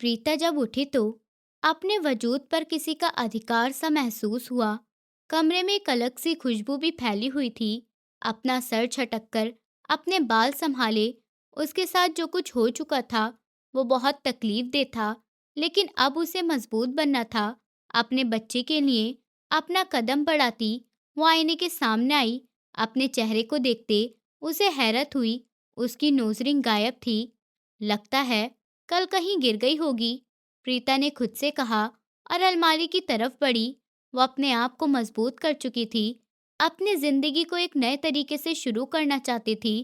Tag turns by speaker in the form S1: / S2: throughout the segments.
S1: प्रीता जब उठी तो अपने वजूद पर किसी का अधिकार सा महसूस हुआ। कमरे में एक अलग सी खुशबू भी फैली हुई थी। अपना सर झटककर अपने बाल संभाले। उसके साथ जो कुछ हो चुका था वो बहुत तकलीफ दे था, लेकिन अब उसे मजबूत बनना था। अपने बच्चे के लिए अपना कदम बढ़ाती वो आईने के सामने आई। अपने चेहरे को देखते उसे हैरत हुई। उसकी नोज रिंग गायब थी। लगता है कल कहीं गिर गई होगी, प्रीता ने खुद से कहा और अलमारी की तरफ बढ़ी। वो अपने आप को मजबूत कर चुकी थी। अपनी जिंदगी को एक नए तरीके से शुरू करना चाहती थी।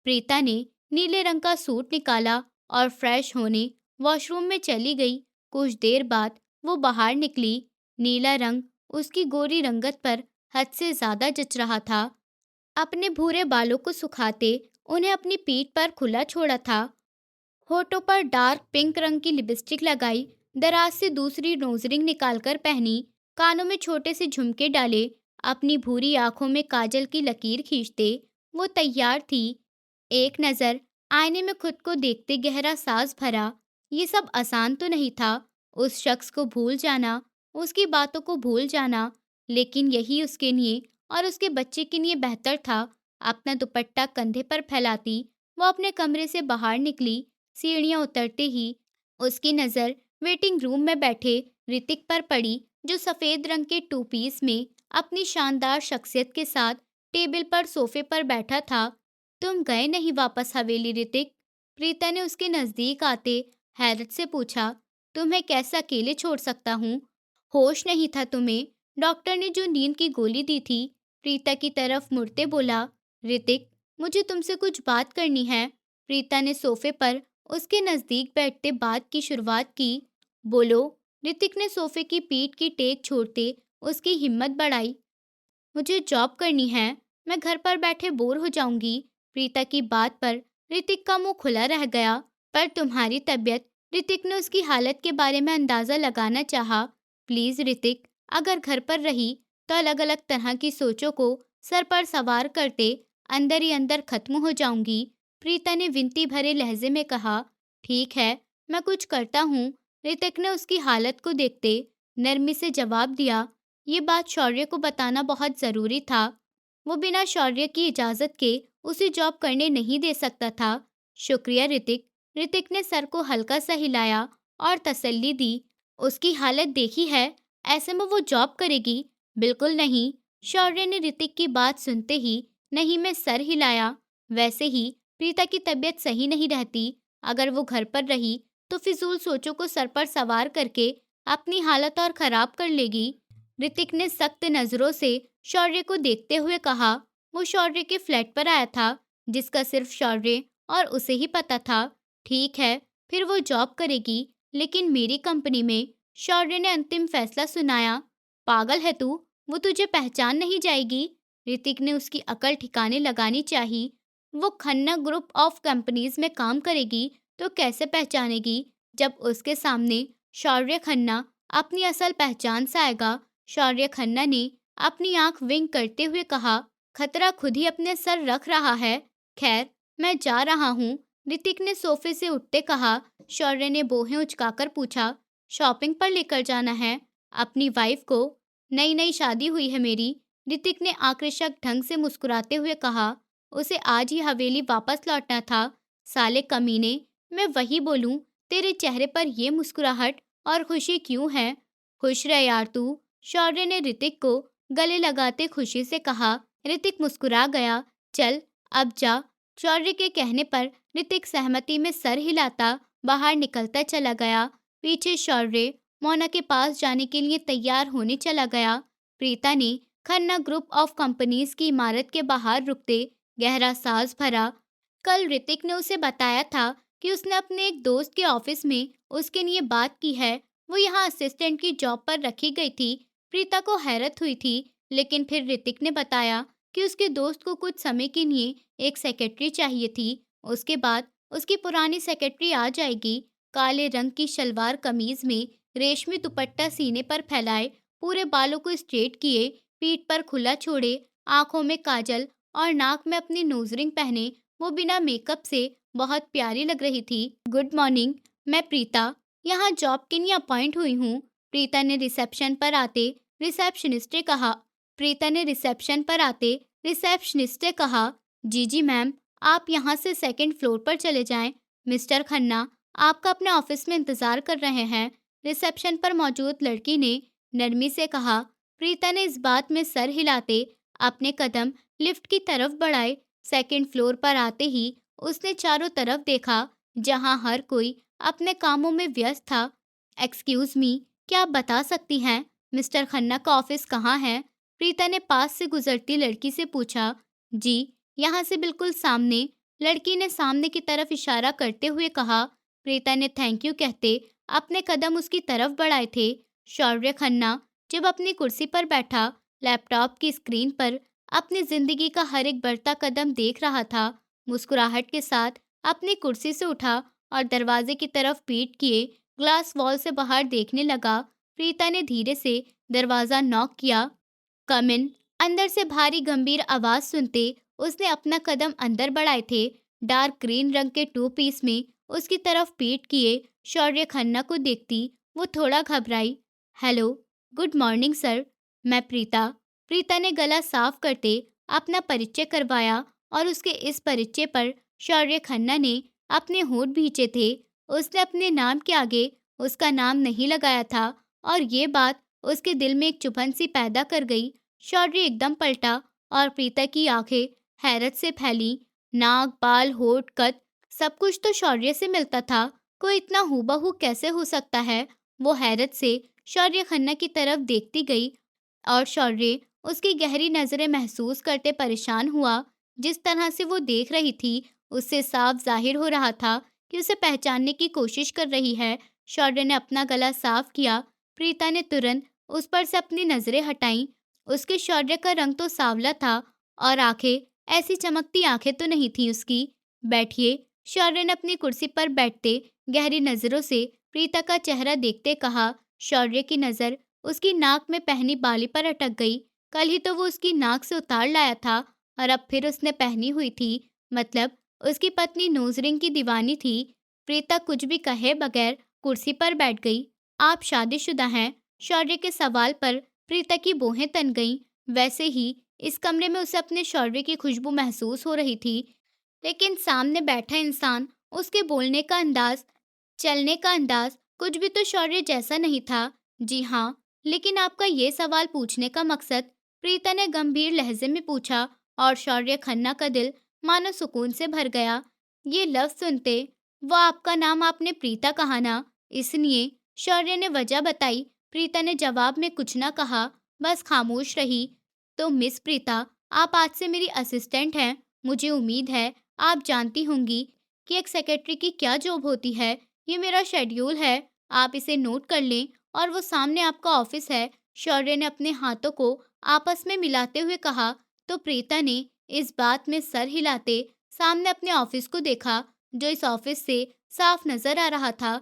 S1: प्रीता ने नीले रंग का सूट निकाला और फ्रेश होने वॉशरूम में चली गई। कुछ देर बाद वो बाहर निकली। नीला रंग उसकी गोरी रंगत पर हद से ज्यादा जच रहा था। अपने भूरे बालों को सुखाते उन्हें अपनी पीठ पर खुला छोड़ा था। होठों पर डार्क पिंक रंग की लिपस्टिक लगाई। दराज से दूसरी नोजरिंग निकालकर पहनी। कानों में छोटे से झुमके डाले। अपनी भूरी आंखों में काजल की लकीर खींचते वो तैयार थी। एक नज़र आईने में खुद को देखते गहरा सांस भरा। ये सब आसान तो नहीं था। उस शख्स को भूल जाना, उसकी बातों को भूल जाना, लेकिन यही उसके लिए और उसके बच्चे के लिए बेहतर था। अपना दुपट्टा कंधे पर फैलाती वो अपने कमरे से बाहर निकली। सीढ़ियां उतरते ही उसकी नज़र वेटिंग रूम में बैठे ऋतिक पर पड़ी, जो सफ़ेद रंग के टू पीस में अपनी शानदार शख्सियत के साथ टेबल पर सोफे पर बैठा था। तुम गए नहीं वापस हवेली ऋतिक? प्रीता ने उसके नज़दीक आते हैरत से पूछा। तुम्हें कैसे अकेले छोड़ सकता हूँ? होश नहीं था तुम्हें? डॉक्टर ने जो नींद की गोली दी थी, प्रीता की तरफ मुड़ते बोला। ऋतिक, मुझे तुमसे कुछ बात करनी है। प्रीता ने सोफे पर उसके नज़दीक बैठते बात की शुरुआत की। बोलो। ऋतिक ने सोफे की पीठ की टेक छोड़ते उसकी हिम्मत बढ़ाई। मुझे जॉब करनी है, मैं घर पर बैठे बोर हो जाऊंगी। प्रीता की बात पर ऋतिक का मुंह खुला रह गया। पर तुम्हारी तबीयत, ऋतिक ने उसकी हालत के बारे में अंदाजा लगाना चाहा। प्लीज ऋतिक, अगर घर पर रही तो अलग अलग तरह की सोचों को सर पर सवार करते अंदर ही अंदर खत्म हो जाऊंगी। प्रीता ने विनती भरे लहजे में कहा। ठीक है, मैं कुछ करता हूँ। ऋतिक ने उसकी हालत को देखते नरमी से जवाब दिया। ये बात शौर्य को बताना बहुत जरूरी था। वो बिना शौर्य की इजाजत के उसे जॉब करने नहीं दे सकता था। शुक्रिया ऋतिक। ऋतिक ने सर को हल्का सा हिलाया और तसल्ली दी। उसकी हालत देखी है, ऐसे में वो जॉब करेगी? बिल्कुल नहीं। शौर्य ने ऋतिक की बात सुनते ही नहीं में सर हिलाया। वैसे ही प्रीता की तबीयत सही नहीं रहती। अगर वो घर पर रही तो फिजूल सोचों को सर पर सवार करके अपनी हालत और खराब कर लेगी। ऋतिक ने सख्त नजरों से शौर्य को देखते हुए कहा। वो शौर्य के फ्लैट पर आया था, जिसका सिर्फ शौर्य और उसे ही पता था। ठीक है, फिर वो जॉब करेगी, लेकिन मेरी कंपनी में। शौर्य ने अंतिम फैसला सुनाया। पागल है तू, वो तुझे पहचान नहीं जाएगी। ऋतिक ने उसकी अकल ठिकाने लगानी चाहिए। वो खन्ना ग्रुप ऑफ कंपनीज में काम करेगी तो कैसे पहचानेगी, जब उसके सामने शौर्य खन्ना अपनी असल पहचान से आएगा। शौर्य खन्ना ने अपनी आंख विंग करते हुए कहा। खतरा खुद ही अपने सर रख रहा है। खैर, मैं जा रहा हूँ। ऋतिक ने सोफे से उठते कहा। शौर्य ने बोहें उचकाकर पूछा। शॉपिंग पर लेकर जाना है? अपनी वाइफ को? नई नई शादी हुई है मेरी। ऋतिक ने आकर्षक ढंग से मुस्कुराते हुए कहा। उसे आज ही हवेली वापस लौटना था। साले कमीने, मैं वही बोलूं, तेरे चेहरे पर ये मुस्कुराहट और खुशी क्यों है? खुश रह यार तू। शौर्य ने ऋतिक को गले लगाते खुशी से कहा। ऋतिक मुस्कुरा गया। चल, अब जा। शौर्य के कहने पर ऋतिक सहमति में सर हिलाता बाहर निकलता चला गया। पीछे शौर्य मोना के पास जाने के लिए तैयार होने चला गया। प्रीता ने खन्ना ग्रुप ऑफ कंपनीज की इमारत के बाहर रुकते गहरा सांस भरा। कल ऋतिक ने उसे बताया था कि उसने अपने एक दोस्त के ऑफिस में उसके लिए बात की है। वो यहाँ असिस्टेंट की जॉब पर रखी गई थी। प्रीता को हैरत हुई थी, लेकिन फिर ऋतिक ने बताया कि उसके दोस्त को कुछ समय के लिए एक सेक्रेटरी चाहिए थी। उसके बाद उसकी पुरानी सेक्रेटरी आ जाएगी। काले रंग की शलवार कमीज में रेशमी दुपट्टा सीने पर फैलाए, पूरे बालों को स्ट्रेट किए, पीठ पर खुला छोड़े, आंखों में काजल और नाक में अपनी नोजरिंग पहने वो बिना मेकअप से बहुत प्यारी लग रही थी। गुड मॉर्निंग, मैं प्रीता। यहाँ जॉब के लिए अपॉइंट हुई हूँ। प्रीता ने रिसेप्शन पर आते रिसेप्शनिस्ट ने कहा प्रीता ने रिसेप्शन पर आते रिसेप्शनिस्ट ने कहा, जी जी मैम, आप यहाँ से सेकंड फ्लोर पर चले जाएं। मिस्टर खन्ना आपका अपने ऑफिस में इंतजार कर रहे हैं। रिसेप्शन पर मौजूद लड़की ने नरमी से कहा। प्रीता ने इस बात में सर हिलाते अपने कदम लिफ्ट की तरफ बढ़ाए। सेकंड फ्लोर पर आते ही उसने चारों तरफ देखा, जहां हर कोई अपने कामों में व्यस्त था। एक्सक्यूज मी, क्या आप बता सकती हैं मिस्टर खन्ना का ऑफिस कहाँ है? प्रीता ने पास से गुजरती लड़की से पूछा। जी, यहाँ से बिल्कुल सामने। लड़की ने सामने की तरफ इशारा करते हुए कहा। प्रीता ने थैंक यू कहते अपने कदम उसकी तरफ बढ़ाए थे। शौर्य खन्ना जब अपनी कुर्सी पर बैठा लैपटॉप की स्क्रीन पर अपनी जिंदगी का हर एक बढ़ता कदम देख रहा था। मुस्कुराहट के साथ अपनी कुर्सी से उठा और दरवाजे की तरफ पीठ किए ग्लास वॉल से बाहर देखने लगा। प्रीता ने धीरे से दरवाजा नॉक किया। कम इन। अंदर से भारी गंभीर आवाज सुनते उसने अपना कदम अंदर बढ़ाए थे। डार्क ग्रीन रंग के टू पीस में उसकी तरफ पीठ किए शौर्य खन्ना को देखती वो थोड़ा घबराई। हेलो, गुड मॉर्निंग सर, मैं प्रीता। प्रीता ने गला साफ करते अपना परिचय करवाया और उसके इस परिचय पर शौर्य खन्ना ने अपने होंठ भींचे थे। उसने अपने नाम के आगे उसका नाम नहीं लगाया था और ये बात उसके दिल में एक चुभन सी पैदा कर गई। शौर्य एकदम पलटा और प्रीता की आंखें हैरत से फैली। नाक, बाल, होठ, कद, सब कुछ तो शौर्य से मिलता था। कोई इतना हूबहू कैसे हो सकता है? वो हैरत से शौर्य खन्ना की तरफ देखती गई और शौर्य उसकी गहरी नजरें महसूस करते परेशान हुआ। जिस तरह से वो देख रही थी, उससे साफ जाहिर हो रहा था कि उसे पहचानने की कोशिश कर रही है। शौर्य ने अपना गला साफ किया। प्रीता ने तुरंत उस पर से अपनी नजरें हटाईं। उसके शौर्य का रंग तो सांवला था और आंखें, ऐसी चमकती आंखें तो नहीं थी उसकी। बैठिए, शौर्य ने अपनी कुर्सी पर बैठते गहरी नजरों से प्रीता का चेहरा देखते कहा। शौर्य की नजर उसकी नाक में पहनी बाली पर अटक गई। कल ही तो वो उसकी नाक से उतार लाया था और अब फिर उसने पहनी हुई थी। मतलब उसकी पत्नी नोज रिंग की दीवानी थी। प्रीता कुछ भी कहे बगैर कुर्सी पर बैठ गई। आप शादीशुदा हैं? शौर्य के सवाल पर प्रीता की भौहें तन गईं। वैसे ही इस कमरे में उसे अपने शौर्य की खुशबू महसूस हो रही थी, लेकिन सामने बैठा इंसान, उसके बोलने का अंदाज, चलने का अंदाज कुछ भी तो शौर्य जैसा नहीं था। जी हाँ, लेकिन आपका ये सवाल पूछने का मकसद? प्रीता ने गंभीर लहजे में पूछा और शौर्य खन्ना का दिल मानो सुकून से भर गया। ये लफ्ज सुनते वो आपका नाम आपने प्रीता कहा ना, इसलिए शौर्य ने वजह बताई। प्रीता ने जवाब में कुछ ना कहा, बस खामोश रही। तो मिस प्रीता, आप आज से मेरी असिस्टेंट हैं। मुझे उम्मीद है आप जानती होंगी कि एक सेक्रेटरी की क्या जॉब होती है। ये मेरा शेड्यूल है, आप इसे नोट कर लें और वो सामने आपका ऑफिस है। शौर्य ने अपने हाथों को आपस में मिलाते हुए कहा। तो प्रीता ने इस बात में सर हिलाते सामने अपने ऑफिस को देखा, जो इस ऑफिस से साफ नजर आ रहा था।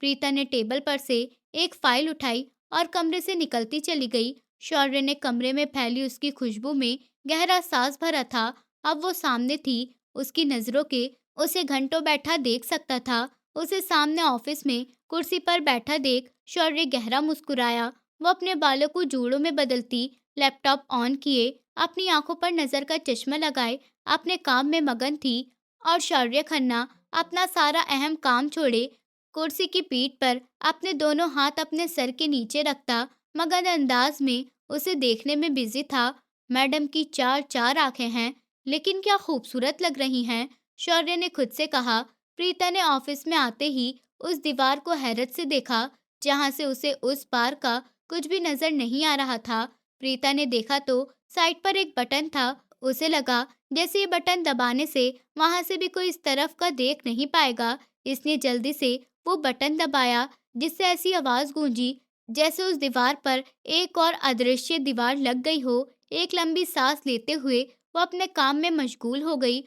S1: प्रीता ने टेबल पर से एक फाइल उठाई और कमरे से निकलती चली गई। शौर्य ने कमरे में फैली उसकी खुशबू में गहरा सांस भरा था। अब वो सामने थी, उसकी नजरों के उसे घंटों बैठा देख सकता था। उसे सामने ऑफिस में कुर्सी पर बैठा देख शौर्य गहरा मुस्कुराया। वो अपने बालों को जूड़ों में बदलती लैपटॉप ऑन किए अपनी आंखों पर नजर का चश्मा लगाए अपने काम में मगन थी। और शौर्य खन्ना अपना सारा अहम काम छोड़े कुर्सी की पीठ पर अपने दोनों हाथ अपने सर के नीचे रखता मगन अंदाज में उसे देखने में बिजी था। मैडम की चार चार आंखें हैं, लेकिन क्या खूबसूरत लग रही हैं, शौर्य ने खुद से कहा। प्रीता ने ऑफिस में आते ही उस दीवार को हैरत से देखा, जहां से उसे उस पार का कुछ भी नजर नहीं आ रहा था। प्रीता ने देखा तो साइड पर एक बटन था। उसे लगा जैसे ये बटन दबाने से वहां से भी कोई इस तरफ का देख नहीं पाएगा, इसने जल्दी से वो बटन दबाया, जिससे ऐसी आवाज गूंजी जैसे उस दीवार पर एक और अदृश्य दीवार लग गई हो। एक लंबी सांस लेते हुए वो अपने काम में मशगूल हो गई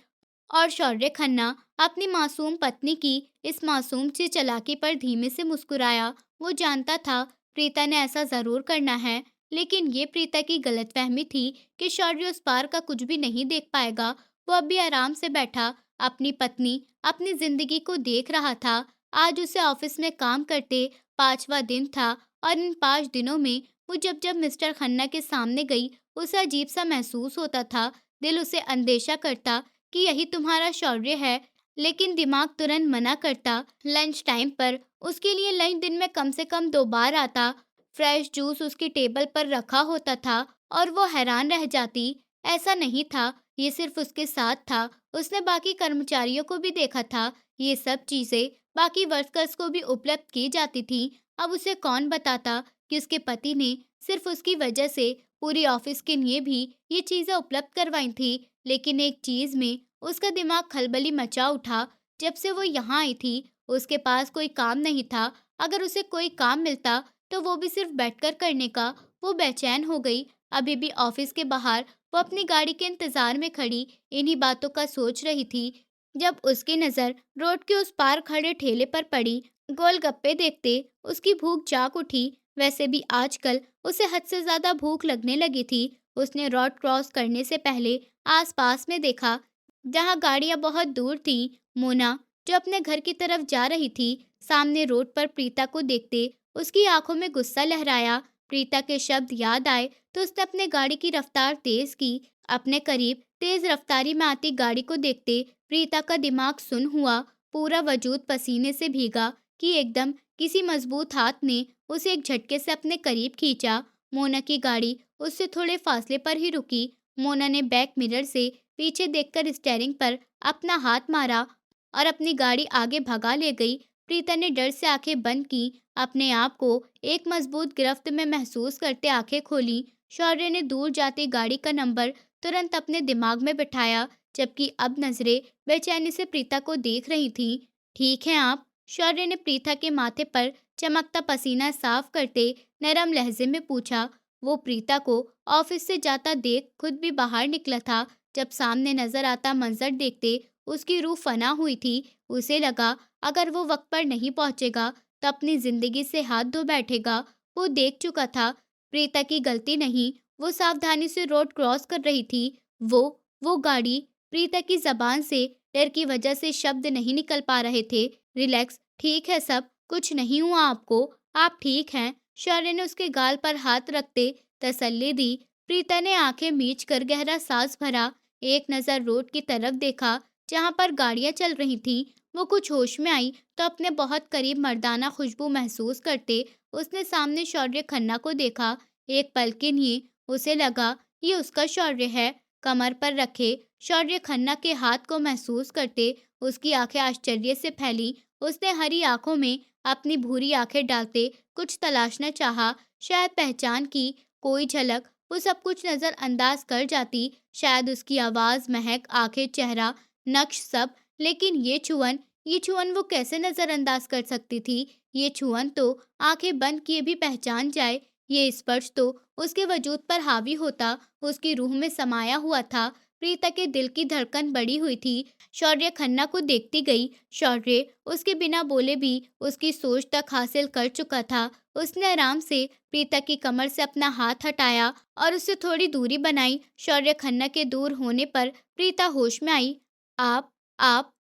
S1: और शौर्य खन्ना अपनी मासूम पत्नी की इस मासूम सी चालाकी पर धीमे से मुस्कुराया। वो जानता था प्रीता ने ऐसा जरूर करना है, लेकिन ये प्रीता की गलतफहमी थी कि शौर्य उस पार का कुछ भी नहीं देख पाएगा। वो अब भी आराम से बैठा अपनी पत्नी, अपनी जिंदगी को देख रहा था। आज उसे ऑफिस में काम करते 5वां दिन था और इन 5 दिनों में वो जब जब मिस्टर खन्ना के सामने गई, उसे अजीब सा महसूस होता था। दिल उसे अंदेशा करता कि यही तुम्हारा शौर्य है, लेकिन दिमाग तुरंत मना करता। लंच टाइम पर उसके लिए लंच दिन में कम से कम 2 बार आता। फ्रेश जूस उसकी टेबल पर रखा होता था और वो हैरान रह जाती। ऐसा नहीं था, ये सिर्फ उसके साथ था। उसने बाकी कर्मचारियों को भी देखा था। ये सब चीज़ें बाकी वर्कर्स को भी उपलब्ध की जाती थीं। अब उसे कौन बताता कि उसके पति ने सिर्फ उसकी वजह से पूरी ऑफिस के लिए भी ये चीज़ें उपलब्ध करवाई थी। लेकिन एक चीज़ में उसका दिमाग खलबली मचा उठा। जब से वो यहाँ आई थी, उसके पास कोई काम नहीं था। अगर उसे कोई काम मिलता, तो वो भी सिर्फ बैठकर करने का। वो बेचैन हो गई। अभी भी ऑफिस के बाहर वो अपनी गाड़ी के इंतजार में खड़ी इन्हीं बातों का सोच रही थी, जब उसकी नज़र रोड के उस पार खड़े ठेले पर पड़ी। गोलगप्पे देखते उसकी भूख जाग उठी। वैसे भी आजकल उसे हद से ज़्यादा भूख लगने लगी थी। उसने रोड क्रॉस करने से पहले आसपास में देखा, जहाँ गाड़ियाँ बहुत दूर थीं। मोना, जो अपने घर की तरफ जा रही थी, सामने रोड पर प्रीता को देखते उसकी आंखों में गुस्सा लहराया। प्रीता के शब्द याद आए तो उसने अपने गाड़ी की रफ्तार तेज की। अपने करीब तेज रफ्तारी में आती गाड़ी को देखते प्रीता का दिमाग सुन्न हुआ। पूरा वजूद पसीने से भीगा कि एकदम किसी मजबूत हाथ ने उसे एक झटके से अपने करीब खींचा। मोना की गाड़ी उससे थोड़े फासले पर ही रुकी। मोना ने बैक मिरर से पीछे देखकर स्टीयरिंग पर अपना हाथ मारा और अपनी गाड़ी आगे भगा ले गई। प्रीता ने डर से आंखें बंद की, अपने आप को एक मजबूत गिरफ्त में महसूस करते आंखें खोली। शौर्य ने दूर जाती गाड़ी का नंबर तुरंत अपने दिमाग में बिठाया, जबकि अब नजरें बेचैनी से प्रीता को देख रही थीं। ठीक हैं आप? शौर्य ने प्रीता के माथे पर चमकता पसीना साफ करते नरम लहजे में पूछा। वो प्रीता को ऑफिस से जाता देख खुद भी बाहर निकला था। जब सामने नजर आता मंजर देखते उसकी रूह फना हुई थी। उसे लगा अगर वो वक्त पर नहीं पहुंचेगा तो अपनी जिंदगी से हाथ धो बैठेगा। वो देख चुका था, प्रीता की गलती नहीं, वो सावधानी से रोड क्रॉस कर रही थी। वो गाड़ी, प्रीता की जबान से डर की वजह से शब्द नहीं निकल पा रहे थे। रिलैक्स, ठीक है सब, कुछ नहीं हुआ आपको, आप ठीक हैं। शौर्य ने उसके गाल पर हाथ रखते तसल्ली दी। प्रीता ने आंखें मीच कर गहरा सांस भरा। एक नज़र रोड की तरफ देखा जहाँ पर गाड़ियाँ चल रही थीं। वो कुछ होश में आई तो अपने बहुत करीब मर्दाना खुशबू महसूस करते उसने सामने शौर्य खन्ना को देखा। एक पल के लिए उसे लगा ये उसका शौर्य है। कमर पर रखे शौर्य खन्ना के हाथ को महसूस करते उसकी आंखें आश्चर्य से फैली। उसने हरी आंखों में अपनी भूरी आंखें डालते कुछ तलाशना चाहा, शायद पहचान की कोई झलक। वो सब कुछ नजरअंदाज कर जाती, शायद उसकी आवाज, महक, आंखें, चेहरा, नक्श, सब। लेकिन ये छुअन वो कैसे नजरअंदाज कर सकती थी? ये छुअन तो आंखें बंद किए भी पहचान जाए। ये स्पर्श तो उसके वजूद पर हावी होता, उसकी रूह में समाया हुआ था। प्रीता के दिल की धड़कन बढ़ी हुई थी। शौर्य खन्ना को देखती गई। शौर्य उसके बिना बोले भी उसकी सोच तक हासिल कर चुका था। उसने आराम से प्रीता की कमर से अपना हाथ हटाया और उससे थोड़ी दूरी बनाई। शौर्य खन्ना के दूर होने पर प्रीता होश में आई। आप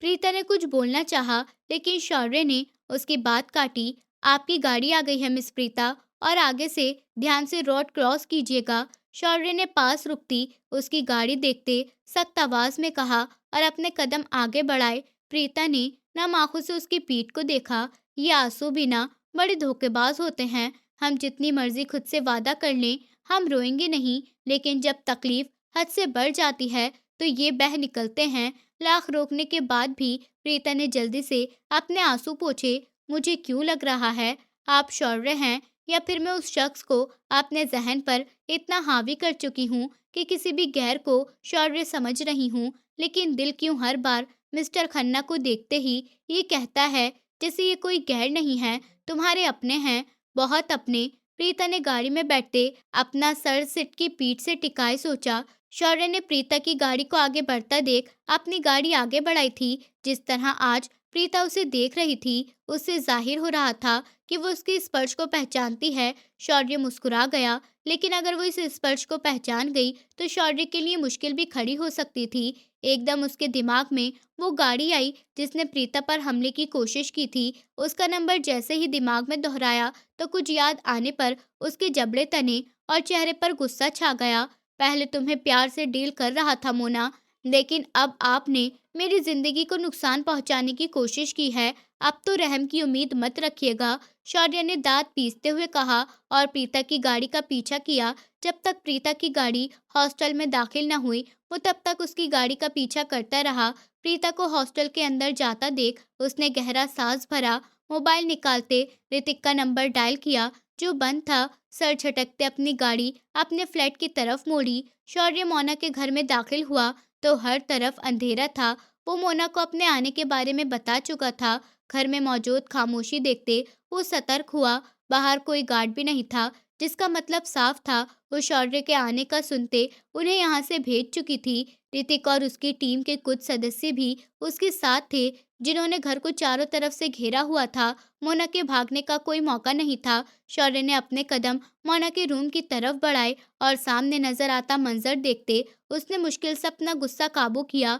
S1: प्रीता ने कुछ बोलना चाहा, लेकिन शौर्य ने उसकी बात काटी। आपकी गाड़ी आ गई है मिस प्रीता, और आगे से ध्यान से रोड क्रॉस कीजिएगा। शौर्य ने पास रुकती उसकी गाड़ी देखते सख्त आवाज में कहा और अपने कदम आगे बढ़ाए। प्रीता ने नम आंखों से उसकी पीठ को देखा। ये आंसू भी ना बड़े धोखेबाज होते हैं। हम जितनी मर्जी खुद से वादा कर लें, हम रोएंगे नहीं, लेकिन जब तकलीफ हद से बढ़ जाती है तो ये बह निकलते हैं। लाख रोकने के बाद भी प्रीता ने जल्दी से अपने आंसू पोंछे। मुझे क्यों लग रहा है आप शौर्य हैं, या फिर मैं उस शख्स को अपने जहन पर इतना हावी कर चुकी हूँ कि किसी भी गैर को शौर्य समझ रही हूँ। लेकिन दिल क्यों हर बार मिस्टर खन्ना को देखते ही ये कहता है जैसे ये कोई गैर नहीं है, तुम्हारे अपने हैं, बहुत अपने। प्रीता ने गाड़ी में बैठते अपना सर सीट की पीठ से टिकाए सोचा। शौर्य ने प्रीता की गाड़ी को आगे बढ़ता देख अपनी गाड़ी आगे बढ़ाई थी। जिस तरह आज प्रीता उसे देख रही थी, उससे जाहिर हो रहा था कि वो उसके स्पर्श को पहचानती है। शौर्य मुस्कुरा गया, लेकिन अगर वो इस स्पर्श को पहचान गई तो शौर्य के लिए मुश्किल भी खड़ी हो सकती थी। एकदम उसके दिमाग में वो गाड़ी आई जिसने प्रीता पर हमले की कोशिश की थी। उसका नंबर जैसे ही दिमाग में दोहराया तो कुछ याद आने पर उसके जबड़े तने और चेहरे पर गुस्सा छा गया। पहले तुम्हें प्यार से डील कर रहा था मोना, लेकिन अब आपने मेरी जिंदगी को नुकसान पहुंचाने की कोशिश की है। अब तो रहम की उम्मीद मत रखिएगा। शौर्य ने दांत पीसते हुए कहा और प्रीता की गाड़ी का पीछा किया। जब तक प्रीता की गाड़ी हॉस्टल में दाखिल न हुई वो तब तक उसकी गाड़ी का पीछा करता रहा। प्रीता को हॉस्टल के अंदर जाता देख उसने गहरा सांस भरा। मोबाइल निकालते ऋतिक का नंबर डायल किया जो बंद था। सर झटकते अपनी गाड़ी अपने फ्लैट की तरफ मोड़ी। शौर्य मोना के घर में दाखिल हुआ तो हर तरफ अंधेरा था। वो मोना को अपने आने के बारे में बता चुका था। घर में मौजूद खामोशी देखते वो सतर्क हुआ। बाहर कोई गार्ड भी नहीं था, जिसका मतलब साफ था वो शौर्य के आने का सुनते उन्हें यहाँ से भेज चुकी थी। ऋतिक और उसकी टीम के कुछ सदस्य भी उसके साथ थे, जिन्होंने घर को चारों तरफ से घेरा हुआ था। मोना के भागने का कोई मौका नहीं था। शौर्य ने अपने कदम मोना के रूम की तरफ बढ़ाए और सामने नजर आता मंजर देखते उसने मुश्किल से अपना गुस्सा काबू किया।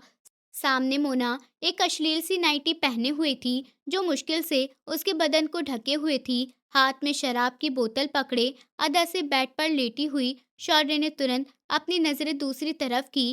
S1: सामने मोना एक अश्लील सी नाइटी पहने हुई थी जो मुश्किल से उसके बदन को ढके हुए थी। हाथ में शराब की बोतल पकड़े अदा से बेड पर लेटी हुई शौर्य ने तुरंत अपनी नजरें दूसरी तरफ की।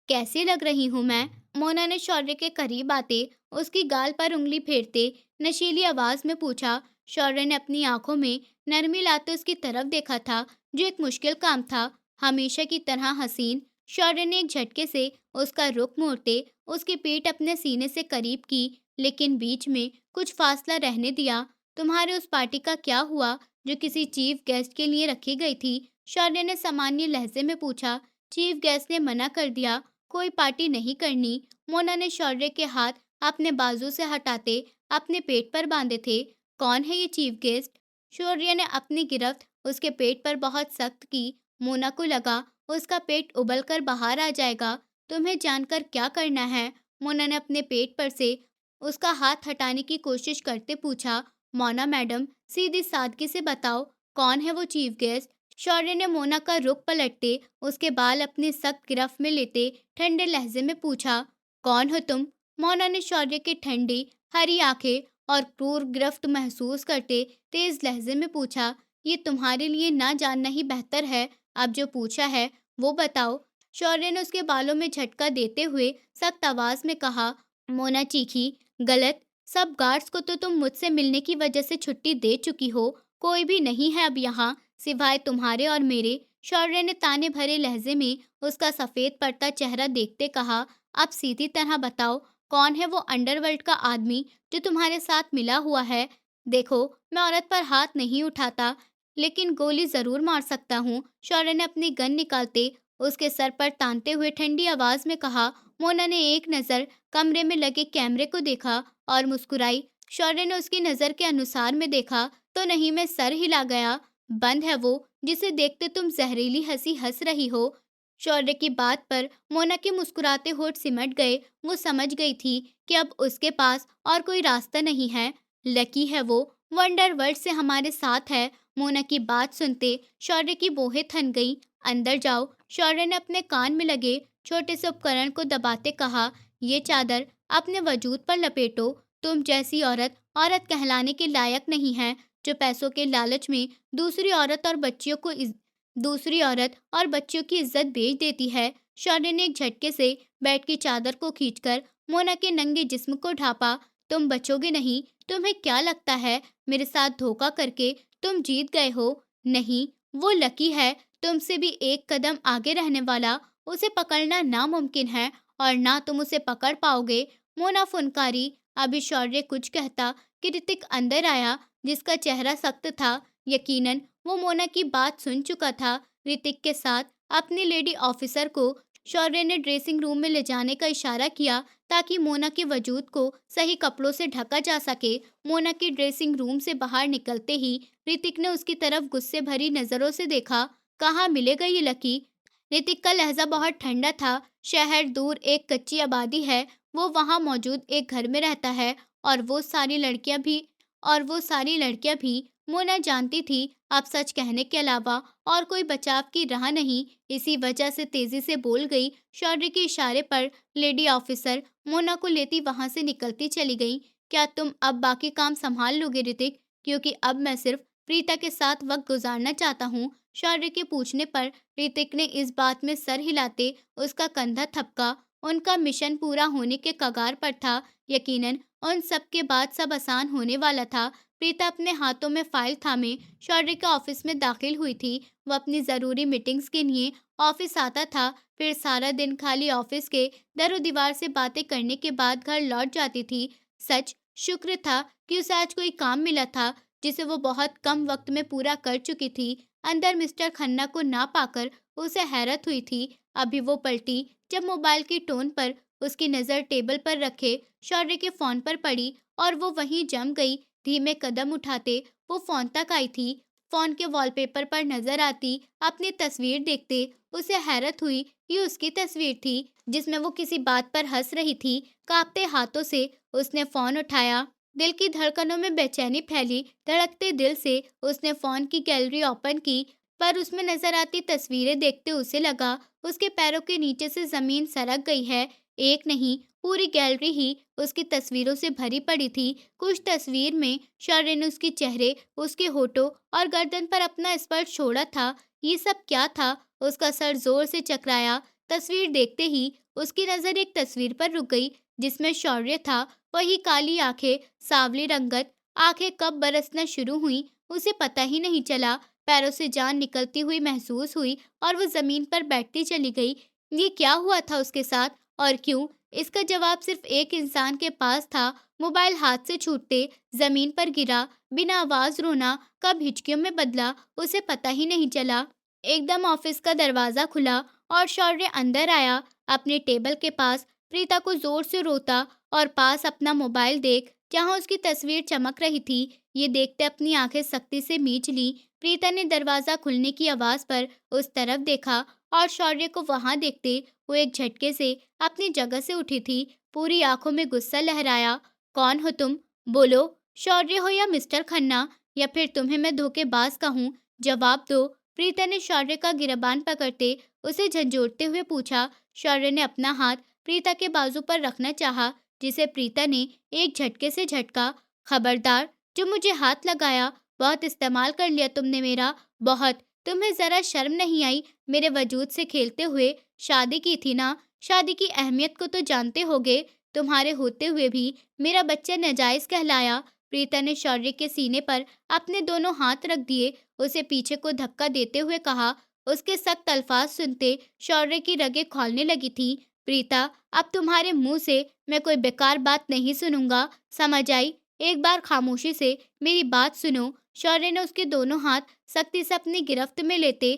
S1: कैसी लग रही हूँ मैं? मोना ने शौर्य के करीब आते उसकी गाल पर उंगली फेरते नशीली आवाज में पूछा। शौर्य ने अपनी आंखों में नरमी लाते उसकी तरफ देखा था, जो एक मुश्किल काम था। हमेशा की तरह हसीन। शौर्य ने एक झटके से उसका रुख मोड़ते उसकी पीठ अपने सीने से करीब की, लेकिन बीच में कुछ फासला रहने दिया। तुम्हारे उस पार्टी का क्या हुआ जो किसी चीफ गेस्ट के लिए रखी गई थी? शौर्य ने सामान्य लहजे में पूछा। चीफ गेस्ट ने मना कर दिया, कोई पार्टी नहीं करनी। मोना ने शौर्य के हाथ अपने बाजू से हटाते अपने पेट पर बांधे थे। कौन है ये चीफ गेस्ट? शौर्य ने अपनी गिरफ्त उसके पेट पर बहुत सख्त की। मोना को लगा उसका पेट उबल कर बाहर आ जाएगा। तुम्हें जानकर क्या करना है? मोना ने अपने पेट पर से उसका हाथ हटाने की कोशिश करते पूछा। मोना मैडम, सीधी सादगी से बताओ, कौन है वो चीफ गेस्ट? शौर्य ने मोना का रुख पलटते उसके बाल अपनी सख्त गिरफ्त में लेते ठंडे लहजे में पूछा। कौन हो तुम? मोना ने शौर्य की ठंडी हरी आंखें और क्रूर गिरफ्त महसूस करते तेज लहजे में पूछा। ये तुम्हारे लिए ना जानना ही बेहतर है। अब जो पूछा है वो बताओ। शौर्य ने उसके बालों में झटका देते हुए सख्त आवाज में कहा। मोना चीखी। गलत। सब गार्ड्स को तो तुम मुझसे मिलने की वजह से छुट्टी दे चुकी हो। कोई भी नहीं है अब यहाँ सिवाय तुम्हारे और मेरे। शौर्य ने ताने भरे लहजे में उसका सफेद पड़ता चेहरा देखते कहा। अब सीधी तरह बताओ, कौन है वो अंडरवर्ल्ड का आदमी जो तुम्हारे साथ मिला हुआ है? देखो, मैं औरत पर हाथ नहीं उठाता, लेकिन गोली जरूर मार सकता हूँ। शौर्य ने अपनी गन निकालते उसके सर पर तानते हुए ठंडी आवाज में कहा। मोना ने एक नजर कमरे में लगे कैमरे को देखा और मुस्कुराई। शौर्य ने उसकी नजर के अनुसार में देखा तो नहीं में सर हिला गया। बंद है वो जिसे देखते तुम जहरीली हंसी हंस रही हो। शौर्य की बात पर मोना के मुस्कुराते होठ सिमट गए। वो समझ गई थी कि अब उसके पास और कोई रास्ता नहीं है। लकी है वो वंडर वर्ल्ड से हमारे साथ है। मोना की बात सुनते शौर्य की बोहें थन गई। अंदर जाओ। शौर्य ने अपने कान में लगे छोटे से उपकरण को दबाते कहा। ये चादर अपने वजूद पर लपेटो। तुम जैसी औरत औरत कहलाने के लायक नहीं है, जो पैसों के लालच में दूसरी औरत और बच्चियों की इज्जत बेच देती है। शौर्य ने एक झटके से बेड की चादर को खींचकर मोना के नंगे जिस्म को ढापा। तुम बचोगे नहीं। तुम्हें क्या लगता है मेरे साथ धोखा करके तुम जीत गए हो? नहीं, वो लकी है तुमसे भी एक कदम आगे रहने वाला। उसे पकड़ना नामुमकिन है और ना तुम उसे पकड़ पाओगे। मोना फुनकारी। अभी शौर्य कुछ कहता कि ऋतिक अंदर आया, जिसका चेहरा सख्त था। यकीनन वो मोना की बात सुन चुका था। ऋतिक के साथ अपनी लेडी ऑफिसर को शौर्य ने ड्रेसिंग रूम में ले जाने का इशारा किया ताकि मोना के वजूद को सही कपड़ों से ढका जा सके। मोना की ड्रेसिंग रूम से बाहर निकलते ही ऋतिक ने उसकी तरफ गुस्से भरी नजरों से देखा। कहाँ मिलेगा ये लकी? ऋतिक का लहजा बहुत ठंडा था। शहर दूर एक कच्ची आबादी है। वो वहाँ मौजूद एक घर में रहता है और वो सारी लड़कियां भी और वो सारी लड़कियां भी मोना जानती थी अब सच कहने के अलावा और कोई बचाव की राह नहीं। इसी वजह से तेजी से बोल गई। शौर्य के इशारे पर लेडी ऑफिसर मोना को लेती वहां से निकलती चली गई। क्या तुम अब बाकी काम संभाल लोगे ऋतिक? क्योंकि अब मैं सिर्फ प्रीता के साथ वक्त गुजारना चाहता हूँ। शौर्य के पूछने पर ऋतिक ने इस बात में सर हिलाते उसका कंधा थपका। उनका मिशन पूरा होने के कगार पर था। यकीनन उन सब के बाद सब आसान होने वाला था। प्रीता अपने हाथों में फाइल थामे शौर्य के ऑफिस में दाखिल हुई थी। वो अपनी जरूरी मीटिंग्स के लिए ऑफिस आता था, फिर सारा दिन खाली ऑफिस के दरो दीवार से बातें करने के बाद घर लौट जाती थी। सच शुक्र था कि उसे आज कोई काम मिला था जिसे वो बहुत कम वक्त में पूरा कर चुकी थी। अंदर मिस्टर खन्ना को ना पाकर उसे हैरत हुई थी। अभी वो पलटी जब मोबाइल की टोन पर उसकी नज़र टेबल पर रखे शौर्य के फोन पर पड़ी और वो वहीं जम गई। धीमे कदम उठाते वो फोन तक आई थी। फोन के वॉलपेपर पर नजर आती अपनी तस्वीर देखते उसे हैरत हुई। ये उसकी तस्वीर थी जिसमें वो किसी बात पर हंस रही थी। कांपते हाथों से उसने फोन उठाया। दिल की धड़कनों में बेचैनी फैली। धड़कते दिल से उसने फोन की गैलरी ओपन की, पर उसमें नजर आती तस्वीरें देखते उसे लगा उसके पैरों के नीचे से जमीन सरक गई है। एक नहीं, पूरी गैलरी ही उसकी तस्वीरों से भरी पड़ी थी। कुछ तस्वीर में शौर्य ने उसके चेहरे, उसके होठों और गर्दन पर अपना स्पर्श छोड़ा था। ये सब क्या था? उसका सर जोर से चकराया। तस्वीर देखते ही उसकी नजर एक तस्वीर पर रुक गई जिसमें शौर्य था। वही काली आंखें, सांवली रंगत। आंखें कब बरसना शुरू हुई उसे पता ही नहीं चला। पैरों से जान निकलती हुई महसूस हुई और वो जमीन पर बैठती चली गई। ये क्या हुआ था उसके साथ और क्यों? इसका जवाब सिर्फ एक इंसान के पास था। मोबाइल हाथ से छूटते जमीन पर गिरा। बिना आवाज रोना कब हिचकियों में बदला उसे पता ही नहीं चला। एकदम ऑफिस का दरवाजा खुला और शौर्य अंदर आया। अपने टेबल के पास प्रीता को जोर से रोता और पास अपना मोबाइल देख जहां उसकी तस्वीर चमक रही थी। ये देखते अपनी आंखें सख्ती से मींच ली। प्रीता ने दरवाजा खुलने की आवाज पर उस तरफ देखा और शौर्य को वहां देखते वो एक झटके से अपनी जगह से उठी थी। पूरी आंखों में गुस्सा लहराया। कौन हो तुम? बोलो। शौर्य हो या मिस्टर खन्ना, या फिर तुम्हें मैं धोखेबाज कहूँ? जवाब दो। प्रीता ने शौर्य का गिरबान पकड़ते उसे झंझोड़ते हुए पूछा। शौर्य ने अपना हाथ प्रीता के बाजू पर रखना चाहा, जिसे प्रीता ने एक झटके से झटका। खबरदार, जो मुझे हाथ लगाया। बहुत इस्तेमाल कर लिया तुमने मेरा, बहुत। तुम्हें जरा शर्म नहीं आई मेरे वजूद से खेलते हुए? शादी की थी ना? शादी की अहमियत को तो जानते होगे। तुम्हारे होते हुए भी मेरा बच्चा नाजायज कहलाया। प्रीता ने शौर्य के सीने पर अपने दोनों हाथ रख दिए, उसे पीछे को धक्का देते हुए कहा। उसके सख्त अल्फाज सुनते शौर्य की रगें खौलने लगी थी। प्रीता, अब तुम्हारे मुंह से मैं कोई बेकार बात नहीं सुनूंगा, समझ आई? एक बार खामोशी से मेरी बात सुनो। शौर्य ने उसके दोनों हाथ सख्ती से अपनी गिरफ्त में लेते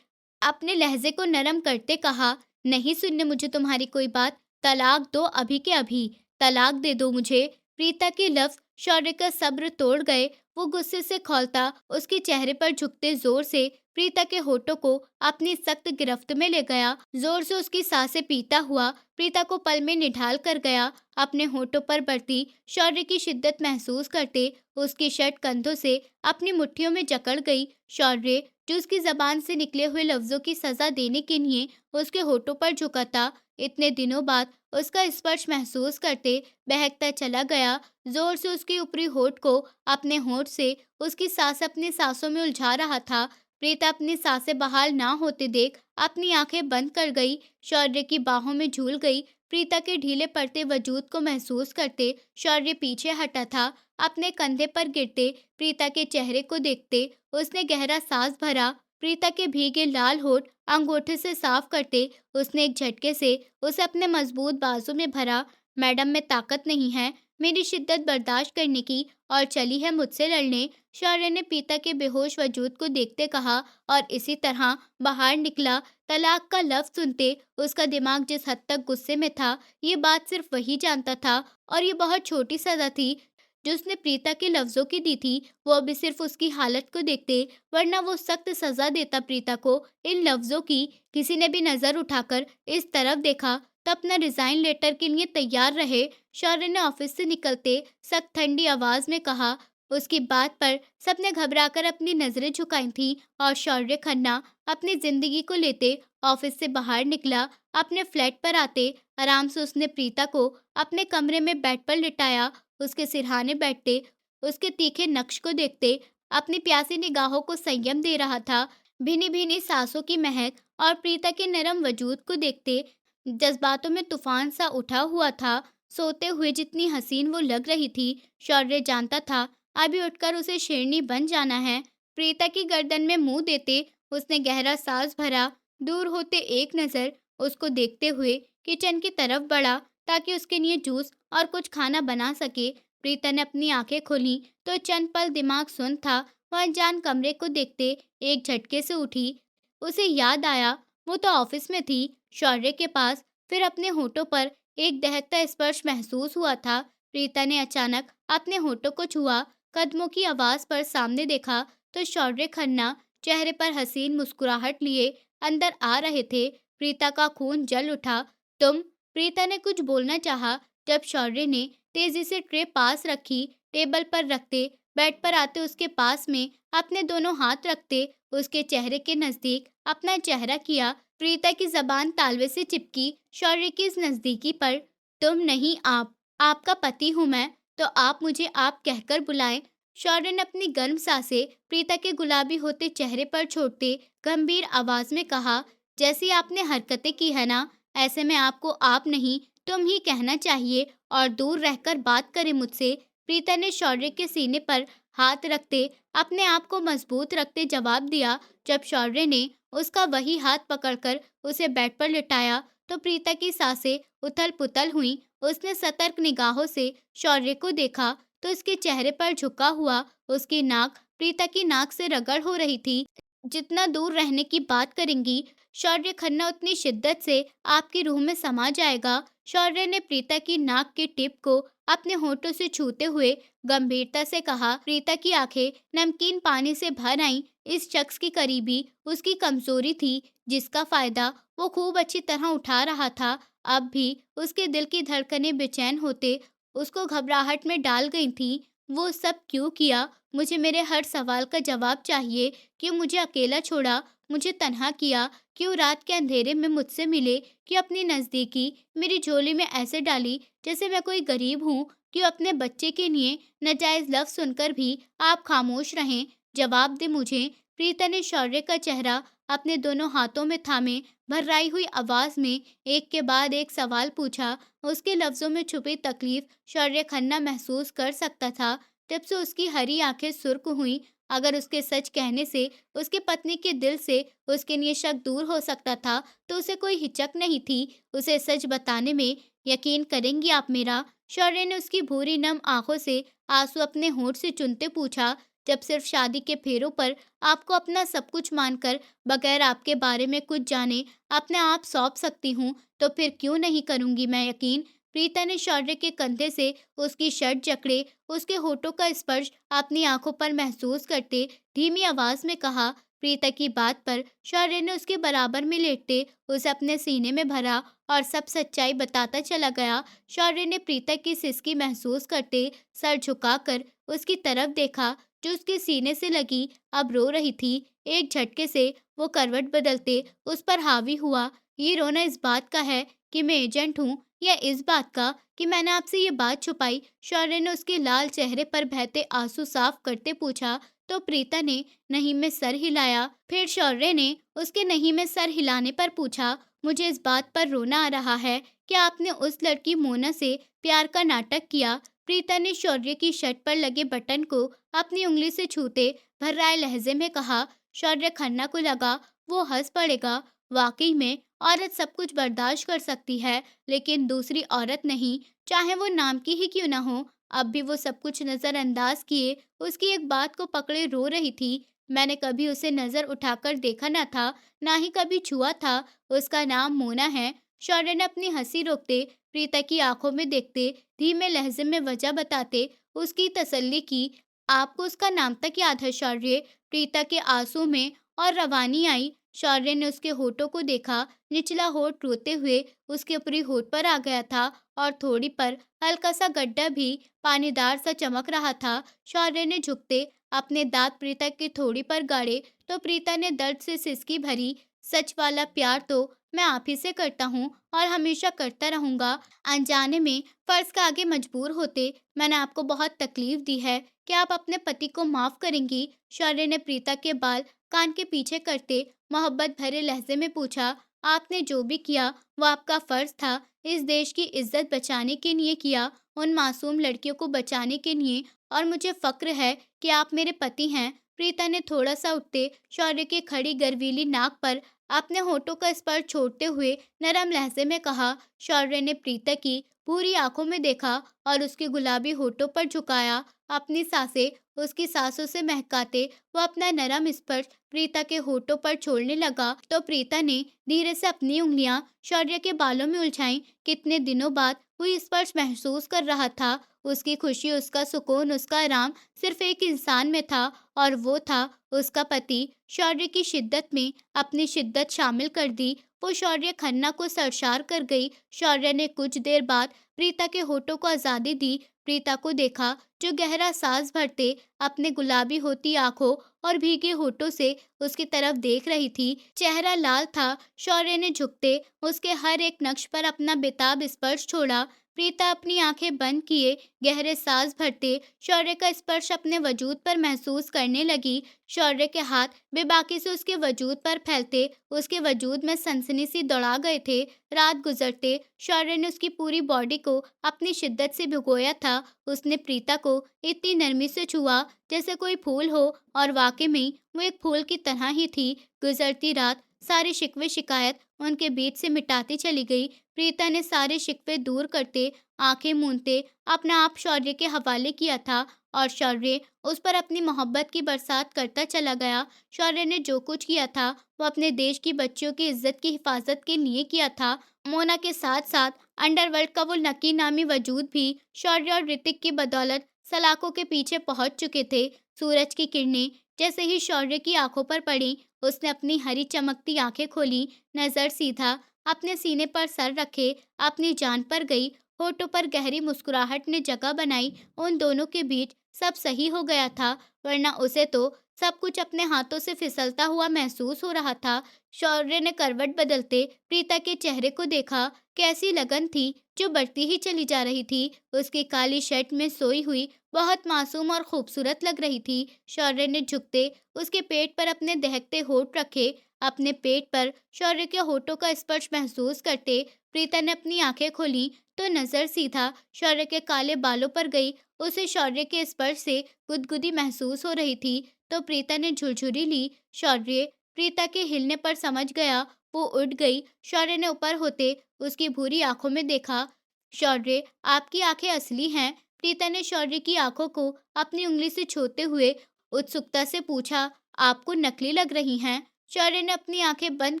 S1: अपने लहजे को नरम करते कहा। नहीं सुनने मुझे तुम्हारी कोई बात। तलाक दो अभी के अभी। तलाक दे दो मुझे। प्रीता के लफ्ज शौर्य का सब्र तोड़ गए। वो गुस्से से खौलता उसके चेहरे पर झुकते जोर से प्रीता के होठों को अपनी सख्त गिरफ्त में ले गया। जोर से उसकी सांसें पीता हुआ प्रीता को पल में निढाल कर गया। अपने होठों पर बढ़ती शौर्य की शिद्दत महसूस करते उसकी शर्ट कंधों से अपनी मुट्ठियों में जकड़ गई। शौर्य, जो उसकी जबान से निकले हुए लफ्जों की सजा देने के लिए उसके होठों पर झुका था, इतने दिनों बाद उसका स्पर्श महसूस करते बहकता चला गया। जोर से उसके ऊपरी होठ को अपने होठ से उसकी सांस अपनी सांसों में उलझा रहा था। प्रीता अपनी सांसें बहाल ना होते देख अपनी आंखें बंद कर गई। शौर्य की बाहों में झूल गई। प्रीता के ढीले पड़ते वजूद को महसूस करते शौर्य पीछे हटा था। अपने कंधे पर गिरते प्रीता के चेहरे को देखते उसने गहरा सांस भरा। प्रीता के भीगे लाल होठ अंगूठे से साफ करते उसने एक झटके से उसे अपने मजबूत बाजू में भरा। मैडम, में ताकत नहीं है मेरी शिद्दत बर्दाश्त करने की, और चली है मुझसे लड़ने। शौर्य ने प्रीता के बेहोश वजूद को देखते कहा और इसी तरह बाहर निकला। तलाक का लफ्ज सुनते उसका दिमाग जिस हद तक गुस्से में था, ये बात सिर्फ वही जानता था। और ये बहुत छोटी सजा थी जो उसने प्रीता के लफ्जों की दी थी। वो अभी सिर्फ उसकी हालत को देखते, वरना वो सख्त सजा देता प्रीता को। इन लफ्जों की किसी ने भी नजर उठाकर इस तरफ देखा तो अपना रिजाइन लेटर के लिए तैयार रहे। शौर्य ने ऑफिस से निकलते सख्त ठंडी आवाज में कहा। उसकी बात पर सबने घबराकर अपनी नजरें झुकाई थीं और शौर्य खन्ना अपनी जिंदगी को लेते ऑफिस से बाहर निकला। अपने फ्लैट पर आते आराम से उसने प्रीता को अपने कमरे में बेड पर लिटाया। उसके सिरहाने बैठते, उसके तीखे नक्श को देखते, अपनी प्यासी निगाहों को संयम दे रहा था। भीनी भीनी सांसों की महक और प्रीता के नरम वजूद को देखते जज्बातों में तूफान सा उठा हुआ था। सोते हुए जितनी हसीन वो लग रही थी, शौर्य जानता था अभी उठकर उसे शेरनी बन जाना है। प्रीता की गर्दन में मुंह देते उसने गहरा सांस भरा। दूर होते एक नजर उसको देखते हुए किचन की तरफ बढ़ा ताकि उसके लिए जूस और कुछ खाना बना सके। प्रीता ने अपनी आंखें खोली तो चंद पल दिमाग सुन था। वह अनजान कमरे को देखते एक झटके से उठी। उसे याद आया वो तो ऑफिस में थी, शौर्य के पास। फिर अपने होठों पर एक दहकता स्पर्श महसूस हुआ था। प्रीता ने अचानक अपने होठों को छुआ। कदमों की आवाज पर सामने देखा तो शौर्य खन्ना चेहरे पर हसीन मुस्कुराहट लिए अंदर आ रहे थे। प्रीता का खून जल उठा। तुम? प्रीता ने कुछ बोलना चाहा जब शौर्य ने तेजी से ट्रे पास रखी। टेबल पर रखते, बेड पर आते उसके पास में अपने दोनों हाथ रखते उसके चेहरे के नजदीक अपना चेहरा किया। प्रीता की जबान तालवे से चिपकी शौर्य की इस नजदीकी पर। तुम नहीं, आप। आपका पति हूं मैं, तो आप मुझे आप कहकर बुलाएं। शौर्य ने अपनी गर्म सांसें प्रीता के गुलाबी होते चेहरे पर छोड़ते गंभीर आवाज में कहा, जैसी आपने हरकतें की है ना, ऐसे में आपको आप नहीं तुम ही कहना चाहिए और दूर रहकर बात करें मुझसे। प्रीता ने शौर्य के सीने पर हाथ रखते अपने आप को मजबूत रखते जवाब दिया। जब शौर्य ने उसका वही हाथ पकड़कर उसे बेड पर लिटाया तो प्रीता की सांसें उथल पुथल हुई। उसने सतर्क निगाहों से शौर्य को देखा तो उसके चेहरे पर झुका हुआ उसकी नाक प्रीता की नाक से रगड़ हो रही थी। जितना दूर रहने की बात करेंगी शौर्य खन्ना उतनी शिद्दत से आपकी रूह में समा जाएगा। शौर्य ने प्रीता की नाक के टिप को अपने होठों से छूते हुए गंभीरता से कहा। प्रीता की आंखें नमकीन पानी से भर आईं। इस शख्स की करीबी उसकी कमजोरी थी जिसका फायदा वो खूब अच्छी तरह उठा रहा था। अब भी उसके दिल की धड़कनें बेचैन होते उसको घबराहट में डाल गई थी। वो सब क्यों किया? मुझे मेरे हर सवाल का जवाब चाहिए। क्यों मुझे अकेला छोड़ा, मुझे तन्हा किया? क्यों रात के अंधेरे में मुझसे मिले? क्यों अपनी नज़दीकी मेरी झोली में ऐसे डाली जैसे मैं कोई गरीब हूँ? क्यों अपने बच्चे के लिए नाजायज़ लफ्ज़ सुनकर भी आप खामोश रहें? जवाब दे मुझे। प्रीता ने शौर्य का चेहरा अपने दोनों हाथों में थामे भर्राई हुई आवाज में एक के बाद एक सवाल पूछा। उसके लफ्ज़ों में छुपी तकलीफ शौर्य खन्ना महसूस कर सकता था। जब से उसकी हरी आंखें सुर्ख हुईं, अगर उसके सच कहने से उसकी पत्नी के दिल से उसके लिए शक दूर हो सकता था तो उसे कोई हिचक नहीं थी उसे सच बताने में। यकीन करेंगी आप मेरा? शौर्य ने उसकी भूरी नम आंखों से आंसू अपने होंठ से चुनते पूछा। जब सिर्फ शादी के फेरों पर आपको अपना सब कुछ मानकर बगैर आपके बारे में कुछ जाने अपने आप सौंप सकती हूँ तो फिर क्यों नहीं करूँगी मैं यकीन? प्रीता ने शौर्य के कंधे से उसकी शर्ट जकड़े उसके होठों का स्पर्श अपनी आंखों पर महसूस करते धीमी आवाज में कहा। प्रीता की बात पर शौर्य ने उसके बराबर में लेटते उसे अपने सीने में भरा और सब सच्चाई बताता चला गया। शौर्य ने प्रीता की सिसकी महसूस करते सर झुकाकर उसकी तरफ देखा जो उसके सीने से लगी अब रो रही थी। एक झटके से वो करवट बदलते उस पर हावी हुआ। ये रोना इस बात का है कि मैं एजेंट हूँ या इस बात का कि मैंने आपसे ये बात छुपाई? शौर्य ने उसके लाल चेहरे पर बहते आंसू साफ करते पूछा तो प्रीता ने नहीं में सर हिलाया। फिर शौर्य ने उसके नहीं में सर हिलाने पर पूछा, मुझे इस बात पर रोना आ रहा है कि आपने उस लड़की मोना से प्यार का नाटक किया। प्रीता ने शौर्य की शर्ट पर लगे बटन को अपनी उंगली से छूते भर्राए लहजे में कहा। शौर्य खन्ना को लगा वो हंस पड़ेगा। वाकई में औरत सब कुछ बर्दाश्त कर सकती है लेकिन दूसरी औरत नहीं, चाहे वो नाम की ही क्यों ना हो। अब भी वो सब कुछ नजरअंदाज किए उसकी एक बात को पकड़े रो रही थी। मैंने कभी उसे नजर उठाकर देखा न था, ना ही कभी छुआ था। उसका नाम मोना है। शौर्य ने अपनी हंसी रोकते प्रीता की आंखों में देखते धीमे लहजे में वजह बताते उसकी तसल्ली की। आपको उसका नाम तक याद है शौर्य? प्रीता के आंसू में और रवानी आई। शौर्य ने उसके होठों को देखा। निचला होठ रोते हुए उसके ऊपरी होठ पर आ गया था और थोड़ी पर हल्का सा गड्ढा भी पानीदार सा चमक रहा था। शौर्य ने झुकते अपने दांत प्रीता की थोड़ी पर गाड़े तो प्रीता ने दर्द से सिसकी भरी, सच वाला प्यार तो मैं आप ही से करता हूँ और हमेशा करता रहूंगा। अनजाने में फर्ज का आगे मजबूर होते मैंने आपको बहुत तकलीफ दी है। क्या आप अपने पति को माफ करेंगी? शौर्य ने प्रीता के बाल कान के पीछे करते मोहब्बत भरे लहजे में पूछा। आपने जो भी किया वो आपका फर्ज था। इस देश की इज्जत बचाने के लिए किया, उन मासूम लड़कियों को बचाने के लिए, और मुझे फक्र है कि आप मेरे पति हैं। प्रीता ने थोड़ा सा उठते शौर्य की खड़ी गर्वीली नाक पर अपने होठों का स्पर्श छोड़ते हुए नरम लहजे में कहा। शौर्य ने प्रीता की पूरी आंखों में देखा और उसके गुलाबी होठों पर झुकाया। अपनी सांसें उसकी सांसों से महकाते वो अपना नरम स्पर्श प्रीता के होठों पर छोड़ने लगा तो प्रीता ने धीरे से अपनी उंगलियां शौर्य के बालों में उलझाईं। कितने दिनों बाद वो ये स्पर्श महसूस कर रहा था। उसकी खुशी, उसका सुकून, उसका आराम सिर्फ एक इंसान में था और वो था उसका पति। शौर्य की शिद्दत में अपनी शिद्दत शामिल कर दी। वो शौर्य खन्ना को सरशार कर गई। शौर्य ने कुछ देर बाद प्रीता के होठों को आजादी दी। प्रीता को देखा जो गहरा सांस भरते अपने गुलाबी होती आंखों और भीगे होठों से उसकी तरफ देख रही थी। चेहरा लाल था। शौर्य ने झुकते उसके हर एक नक्श पर अपना बेताब स्पर्श छोड़ा। प्रीता अपनी आंखें बंद किए गहरे सांस भरते शौर्य का स्पर्श अपने वजूद पर महसूस करने लगी। शौर्य के हाथ बेबाकी से उसके वजूद पर फैलते उसके वजूद में सनसनी सी दौड़ा गए थे। रात गुजरते शौर्य ने उसकी पूरी बॉडी को अपनी शिद्दत से भिगोया था। उसने प्रीता को इतनी नरमी से छुआ जैसे कोई फूल हो, और वाकई में वो एक फूल की तरह ही थी। गुजरती रात सारी शिकवे शिकायत उनके बीच से मिटाती चली गई। प्रीता ने सारे शिकवे दूर करते आंखें मूंदते अपना आप शौर्य के हवाले किया था और शौर्य उस पर अपनी मोहब्बत की बरसात करता चला गया। शौर्य ने जो कुछ किया था वो अपने देश की बच्चियों की इज्जत की हिफाजत के लिए किया था। मोना के साथ साथ अंडरवर्ल्ड का वो नकी नामी वजूद भी शौर्य और ऋतिक की बदौलत सलाखों के पीछे पहुंच चुके थे। सूरज की किरणें जैसे ही शौर्य की आंखों पर पड़ी उसने अपनी हरी चमकती आंखें खोली, नजर सीधा अपने सीने पर सर रखे अपनी जान पर गई। होठों पर गहरी मुस्कुराहट ने जगह बनाई। उन दोनों के बीच सब सही हो गया था, वरना उसे तो सब कुछ अपने हाथों से फिसलता हुआ महसूस हो रहा था। शौर्य ने करवट बदलते प्रीता के चेहरे को देखा। कैसी लगन थी जो बढ़ती ही चली जा रही थी। उसकी काली शर्ट में सोई हुई बहुत मासूम और खूबसूरत लग रही थी। शौर्य ने झुकते उसके पेट पर अपने दहकते होठ रखे। अपने पेट पर शौर्य के होठों का स्पर्श महसूस करते प्रीता ने अपनी आंखें खोली तो नजर सीधा शौर्य के काले बालों पर गई। उसे शौर्य के स्पर्श से गुदगुदी महसूस हो रही थी तो प्रीता ने झुरझुरी ली। शौर्य प्रीता के हिलने पर समझ गया। वो उठ गई। शौर्य ने ऊपर होते उसकी भूरी आंखों में देखा। शौर्य, आपकी आंखें असली हैं? प्रीता ने शौर्य की आंखों को अपनी उंगली से छूते हुए उत्सुकता से पूछा। आपको नकली लग रही हैं? शौर्य ने अपनी आंखें बंद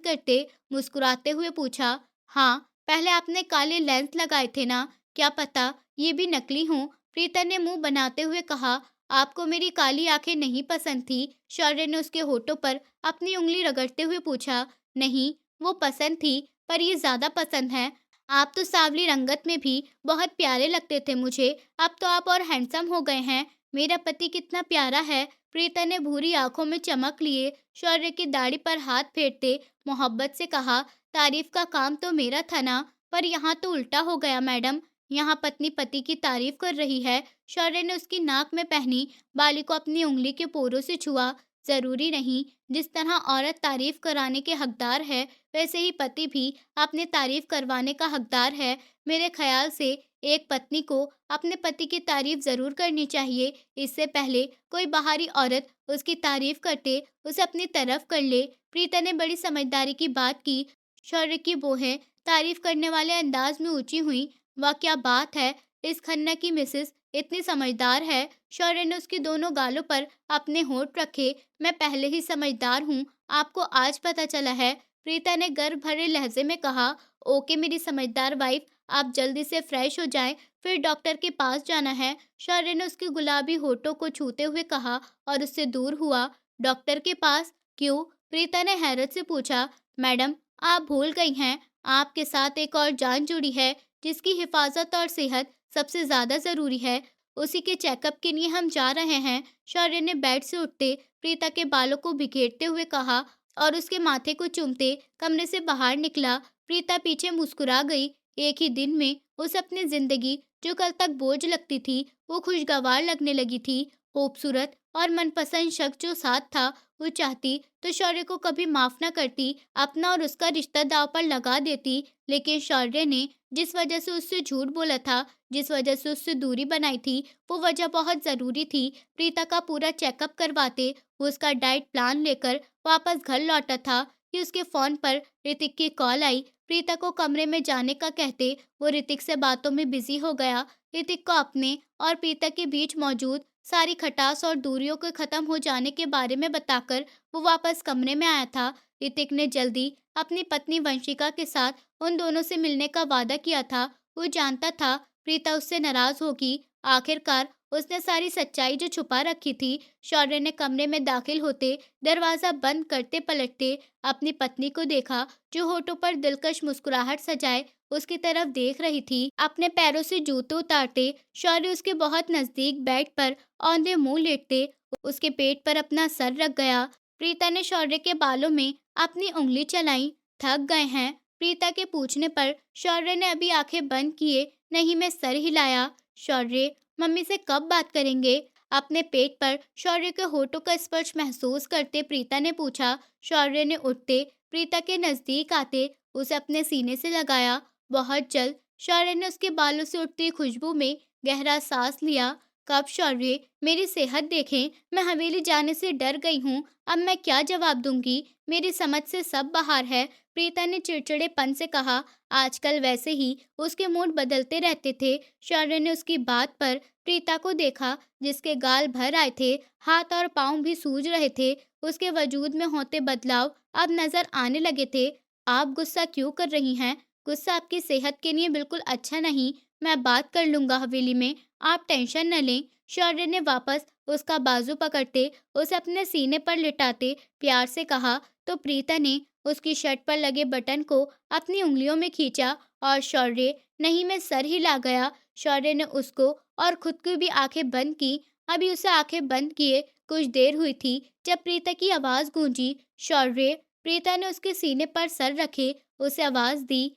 S1: करते मुस्कुराते हुए पूछा। हाँ, पहले आपने काले लेंस लगाए थे ना, क्या पता ये भी नकली हों? प्रीता ने मुंह बनाते हुए कहा। आपको मेरी काली आंखें नहीं पसंद थी? शौर्य ने उसके होठों पर अपनी उंगली रगड़ते हुए पूछा। नहीं, वो पसंद थी, पर ये ज्यादा पसंद है। आप तो सांवली रंगत में भी बहुत प्यारे लगते थे मुझे। अब तो आप और हैंडसम हो गए हैं। मेरा पति कितना प्यारा है। प्रीता ने भूरी आंखों में चमक लिए शौर्य की दाढ़ी पर हाथ फेरते मोहब्बत से कहा। तारीफ का काम तो मेरा था ना, पर यहाँ तो उल्टा हो गया मैडम। यहाँ पत्नी पति की तारीफ कर रही है। शौर्य ने उसकी नाक में पहनी बाली को अपनी उंगली के पोरों से छुआ। जरूरी नहीं, जिस तरह औरत तारीफ कराने के हकदार है वैसे ही पति भी अपने तारीफ करवाने का हकदार है। मेरे ख्याल से एक पत्नी को अपने पति की तारीफ जरूर करनी चाहिए, इससे पहले कोई बाहरी औरत उसकी तारीफ करते उसे अपनी तरफ कर ले। प्रीता ने बड़ी समझदारी की बात की। शौर्य की भौहें तारीफ करने वाले अंदाज में ऊंची हुई। वह क्या बात है, इस खन्ना की मिसेस इतनी समझदार है। शौर्य ने उसकी दोनों गालों पर अपने होंठ रखे। मैं पहले ही समझदार हूँ, आपको आज पता चला है। प्रीता ने गर्व भरे लहजे में कहा। ओके मेरी समझदार वाइफ, आप जल्दी से फ्रेश हो जाएं, फिर डॉक्टर के पास जाना है। शौर्य ने उसके गुलाबी होठों को छूते हुए कहा और उससे दूर हुआ। डॉक्टर के पास? क्यों? प्रीता ने हैरत से पूछा, मैडम, आप भूल गई हैं, आपके साथ एक और जान जुड़ी है, जिसकी हिफाजत और सेहत सबसे ज्यादा जरूरी है। उसी के चेकअप के लिए हम जा रहे हैं। शौर्य ने बेड से उठते प्रीता के बालों को बिखेरते हुए कहा और उसके माथे को चूमते कमरे से बाहर निकला। प्रीता पीछे मुस्कुरा गई। एक ही दिन में उसे अपनी जिंदगी, जो कल तक बोझ लगती थी, वो खुशगवार लगने लगी थी। खूबसूरत और मनपसंद शख्स जो साथ था, वो चाहती तो शौर्य को कभी माफ न करती, अपना और उसका रिश्ता दांव पर लगा देती। लेकिन शौर्य ने जिस वजह से उससे झूठ बोला था, जिस वजह से उससे दूरी बनाई थी, वो वजह बहुत जरूरी थी। प्रीता का पूरा चेकअप करवाते वो उसका डाइट प्लान लेकर वापस घर लौटा था कि उसके फोन पर ऋतिक की कॉल आई। प्रीता को कमरे में जाने का कहते वो ऋतिक से बातों में बिजी हो गया। ऋतिक को अपने और प्रीता के बीच मौजूद सारी खटास और दूरियों के खत्म हो जाने के बारे में बताकर वो वापस कमरे में आया था। ऋतिक ने जल्दी अपनी पत्नी वंशिका के साथ उन दोनों से मिलने का वादा किया था। वो जानता था प्रीता उससे नाराज होगी। आखिरकार उसने सारी सच्चाई जो छुपा रखी थी। शौर्य ने कमरे में दाखिल होते दरवाजा बंद करते पलटते अपनी पत्नी को देखा, जो होठों पर दिलकश मुस्कुराहट सजाए उसकी तरफ देख रही थी। अपने पैरों से जूते उतारते शौर्य उसके बहुत नजदीक बेड पर औंधे मुंह लेटते उसके पेट पर अपना सर रख गया। प्रीता ने शौर्य के बालों में अपनी उंगली चलाई। थक गए हैं? प्रीता के पूछने पर शौर्य ने अभी आंखें बंद किए नहीं में सर हिलाया। शौर्य, मम्मी से कब बात करेंगे? अपने पेट पर शौर्य के होठों का स्पर्श महसूस करते प्रीता ने पूछा। शौर्य ने उठते प्रीता के नजदीक आते उसे अपने सीने से लगाया। बहुत जल्द। शौर्य ने उसके बालों से उठती खुशबू में गहरा सांस लिया। कब शौर्य? मेरी सेहत देखें, मैं हवेली जाने से डर गई हूँ। अब मैं क्या जवाब दूंगी? मेरी समझ से सब बाहर है। प्रीता ने चिड़चिड़ेपन से कहा। आजकल वैसे ही उसके मूड बदलते रहते थे। शौर्य ने उसकी बात पर प्रीता को देखा, जिसके गाल भर आए थे, हाथ और पांव भी सूज रहे थे। उसके वजूद में होते बदलाव अब नजर आने लगे थे। आप गुस्सा क्यों कर रही हैं? गुस्सा आपकी सेहत के लिए बिल्कुल अच्छा नहीं। मैं बात कर लूंगा हवेली में, आप टेंशन न लें। शौर्य ने वापस उसका बाजू पकड़ते उसे अपने सीने पर लिटाते प्यार से कहा। तो प्रीता ने उसकी शर्ट पर लगे बटन को अपनी उंगलियों में खींचा और शौर्य नहीं में सर हिला गया। शौर्य ने उसको और खुद की भी आंखें बंद की। अभी उसे आंखें बंद किए कुछ देर हुई थी जब प्रीता की आवाज गूंजी। शौर्य। प्रीता ने उसके सीने पर सर रखे उसे आवाज दी।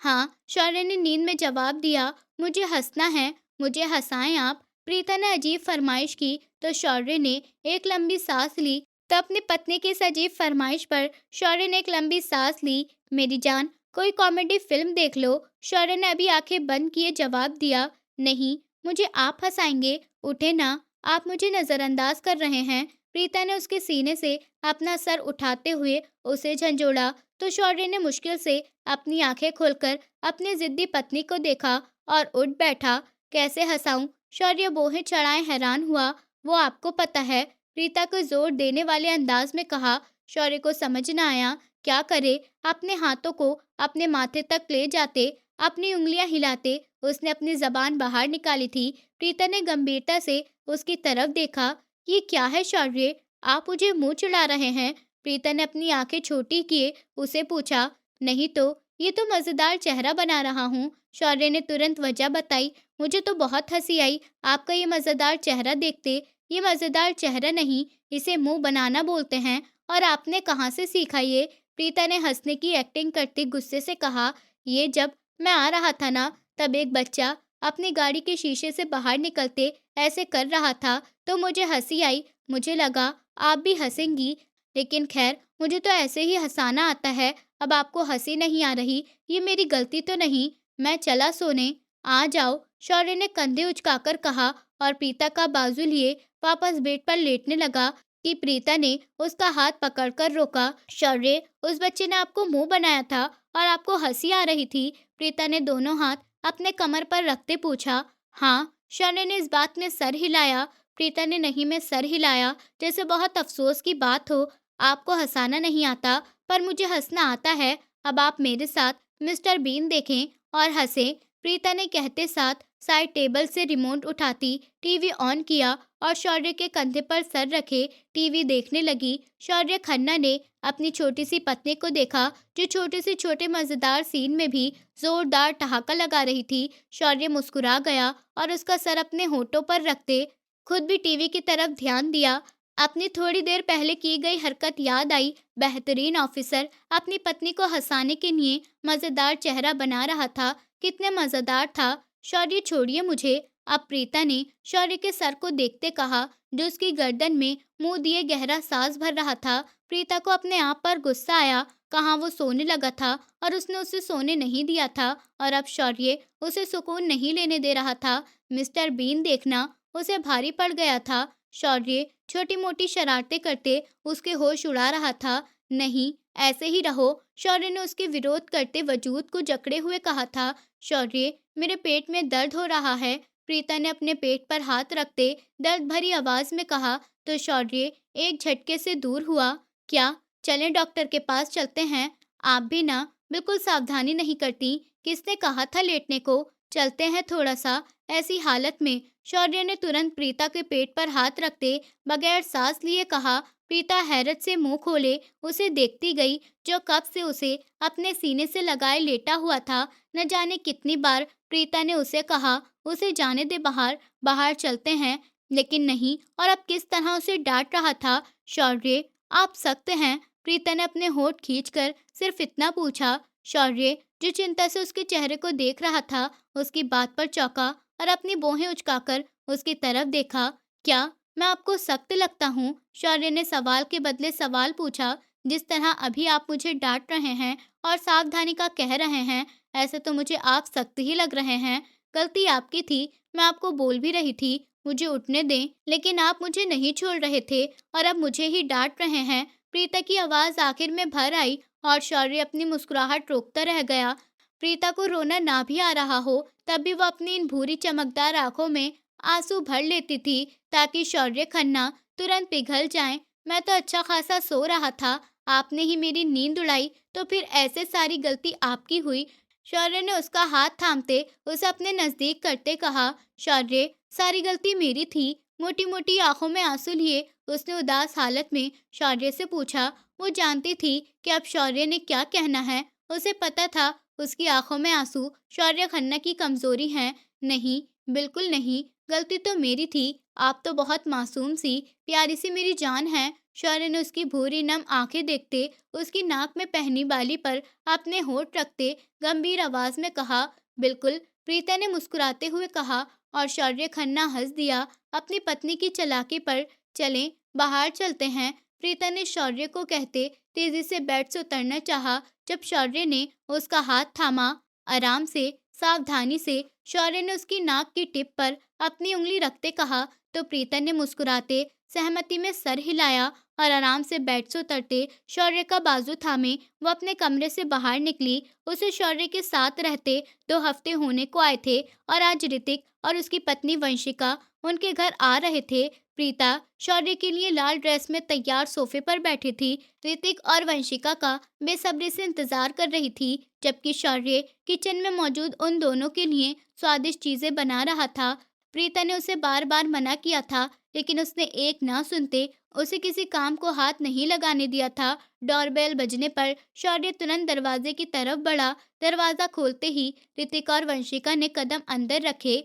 S1: हाँ, शौर्य ने नींद में जवाब दिया। मुझे हंसना है, मुझे हंसाएं आप। प्रीता ने अजीब फरमाइश की तो शौर्य ने एक लंबी सांस ली। तो अपनी पत्नी की इस अजीब फरमाइश पर शौर्य ने एक लंबी सांस ली। मेरी जान, कोई कॉमेडी फिल्म देख लो। शौर्य ने अभी आंखें बंद किए जवाब दिया। नहीं, मुझे आप हंसाएंगे। उठे ना, आप मुझे नजरअंदाज कर रहे हैं। प्रीता ने उसके सीने से अपना सर उठाते हुए उसे झंझोड़ा। तो शौर्य ने मुश्किल से अपनी आंखें खोलकर अपनी जिद्दी पत्नी को देखा और उठ बैठा। कैसे हंसाऊं? शौर्य बोहे चढ़ाए हैरान हुआ। वो आपको पता है? प्रीता को जोर देने वाले अंदाज में कहा। शौर्य को समझ न आया क्या करे। अपने हाथों को अपने माथे तक ले जाते अपनी उंगलियां हिलाते उसने अपनी जबान बाहर निकाली थी। प्रीता ने गंभीरता से उसकी तरफ देखा। ये क्या है शौर्य? आप मुझे मुंह चिढ़ा रहे हैं? प्रीता ने अपनी आंखें छोटी किए उसे पूछा। नहीं तो, ये तो मजेदार चेहरा बना रहा हूँ। शौर्य ने तुरंत वजह बताई। मुझे तो बहुत हंसी आई आपका ये मजेदार चेहरा देखते। ये मजेदार चेहरा नहीं, इसे मुंह बनाना बोलते हैं। और आपने कहाँ से सीखा ये? प्रीता ने हंसने की एक्टिंग करते गुस्से से कहा। ये जब मैं आ रहा था ना, तब एक बच्चा अपनी गाड़ी के शीशे से बाहर निकलते ऐसे कर रहा था, तो मुझे हंसी आई। मुझे लगा आप भी हंसेंगी, लेकिन खैर, मुझे तो ऐसे ही हंसाना आता है। अब आपको हंसी नहीं आ रही, ये मेरी गलती तो नहीं। मैं चला सोने। आ जाओ, शौर्य ने कंधे उचकाकर कहा और प्रीता का बाजू लिए वापस बेड पर लेटने लगा कि प्रीता ने उसका हाथ पकड़कर रोका। शौर्य, उस बच्चे ने आपको मुंह बनाया था और आपको हंसी आ रही थी? प्रीता ने दोनों हाथ अपने कमर पर रखते पूछा। हाँ। शौर्य ने इस बात में सर हिलाया। प्रीता ने नहीं में सर हिलाया, जैसे बहुत अफसोस की बात हो। आपको हंसाना नहीं आता, पर मुझे हंसना आता है। अब आप मेरे साथ मिस्टर बीन देखें और हंसें। प्रीता ने कहते साथ साइड टेबल से रिमोट उठाती टीवी ऑन किया और शौर्य के कंधे पर सर रखे टीवी देखने लगी। शौर्य खन्ना ने अपनी छोटी सी पत्नी को देखा, जो छोटे से छोटे मजेदार सीन में भी जोरदार ठहाका लगा रही थी। शौर्य मुस्कुरा गया और उसका सर अपने होठों पर रखते खुद भी टीवी की तरफ ध्यान दिया। अपनी थोड़ी देर पहले की गई हरकत याद आई। बेहतरीन ऑफिसर अपनी पत्नी को हंसाने के लिए मजेदार चेहरा बना रहा था। कितने मजेदार था। शौर्य छोड़िए मुझे। अब प्रीता ने शौर्य के सर को देखते कहा, जो उसकी गर्दन में मुंह दिए गहरा सांस भर रहा था। प्रीता को अपने आप पर गुस्सा आया। कहाँ वो सोने लगा था और उसने उसे सोने नहीं दिया था, और अब शौर्य उसे सुकून नहीं लेने दे रहा था। मिस्टर बीन देखना उसे भारी पड़ गया था। शौर्य छोटी मोटी शरारतें करते उसके होश उड़ा रहा था। नहीं, ऐसे ही रहो। शौर्य ने उसके विरोध करते वजूद को जकड़े हुए कहा था। शौर्य, मेरे पेट में दर्द हो रहा है। प्रीता ने अपने पेट पर हाथ रखते दर्द भरी आवाज में कहा, तो शौर्य एक झटके से दूर हुआ। क्या? चलें डॉक्टर के पास चलते हैं। आप भी ना बिल्कुल सावधानी नहीं करती। किसने कहा था लेटने को? चलते हैं थोड़ा सा। ऐसी हालत में शौर्य ने तुरंत प्रीता के पेट पर हाथ रखते बगैर सांस लिए कहा। प्रीता हैरत से मुंह खोले उसे देखती गई, जो कब से उसे अपने सीने से लगाए लेटा हुआ था। न जाने कितनी बार प्रीता ने उसे कहा, उसे जाने दे बाहर, बाहर चलते हैं, लेकिन नहीं। और अब किस तरह उसे डांट रहा था। शौर्य, आप सख्त हैं। प्रीता ने अपने होठ खींचकर सिर्फ इतना पूछा। शौर्य, जो चिंता से उसके चेहरे को देख रहा था, उसकी बात पर चौंका और अपनी भौहें उचकाकर उसकी तरफ देखा। क्या मैं आपको सख्त लगता हूँ? शौर्य ने सवाल के बदले सवाल पूछा। जिस तरह अभी आप मुझे डांट रहे हैं और सावधानी का कह रहे हैं, ऐसे तो मुझे आप सख्त ही लग रहे हैं। गलती आपकी थी। मैं आपको बोल भी रही थी मुझे उठने दें, लेकिन आप मुझे नहीं छोड़ रहे थे और अब मुझे ही डांट रहे हैं। प्रीता की आवाज आखिर में भर आई और शौर्य अपनी मुस्कुराहट रोकता रह गया। प्रीता को रोना ना भी आ रहा हो, तब भी वो अपनी इन भूरी चमकदार आंखों में आंसू भर लेती थी, ताकि शौर्य खन्ना तुरंत पिघल जाए। मैं तो अच्छा खासा सो रहा था, आपने ही मेरी नींद उड़ाई, तो फिर ऐसे सारी गलती आपकी हुई। शौर्य ने उसका हाथ थामते उसे अपने नजदीक करते कहा। शौर्य, सारी गलती मेरी थी। मोटी मोटी आंखों में आंसू लिए उसने उदास हालत में शौर्य से पूछा। वो जानती थी कि अब शौर्य ने क्या कहना है। उसे पता था उसकी आंखों में आंसू शौर्य खन्ना की कमजोरी है। नहीं, बिल्कुल नहीं, गलती तो मेरी थी। आप तो बहुत मासूम सी प्यारी सी मेरी जान है। शौर्य ने उसकी भूरी नम आंखें देखते उसकी नाक में पहनी बाली पर अपने होठ रखते गंभीर आवाज में कहा। बिल्कुल, प्रीता ने मुस्कुराते हुए कहा, और शौर्य खन्ना हंस दिया अपनी पत्नी की चालाकी पर। चलें, बाहर चलते हैं। प्रीता ने शौर्य को कहते तेजी से बेड से उतरना चाहा। जब शौर्य ने उसका हाथ थामा, आराम से, सावधानी से, शौर्य ने उसकी नाक की टिप पर अपनी उंगली रखते कहा, तो प्रीता ने मुस्कुराते सहमति में सर हिलाया और आराम से बेड से उतरते शौर्य का बाजू थामे वो अपने कमरे से बाहर निकली। उसे शौर्य के साथ रहते 2 हफ्ते होने को आए थे और आज ऋतिक और उसकी पत्नी वंशिका उनके घर आ रहे थे। प्रीता शौर्य के लिए लाल ड्रेस में तैयार सोफे पर बैठी थी। ऋतिक और वंशिका का बेसब्री से इंतजार कर रही थी, जबकि शौर्य किचन में मौजूद उन दोनों के लिए स्वादिष्ट चीजें बना रहा था। प्रीता ने उसे बार बार मना किया था, लेकिन उसने एक ना सुनते उसे किसी काम को हाथ नहीं लगाने दिया था। डोरबेल बजने पर शौर्य तुरंत दरवाजे की तरफ बढ़ा। दरवाजा खोलते ही ऋतिक और वंशिका ने कदम अंदर रखे।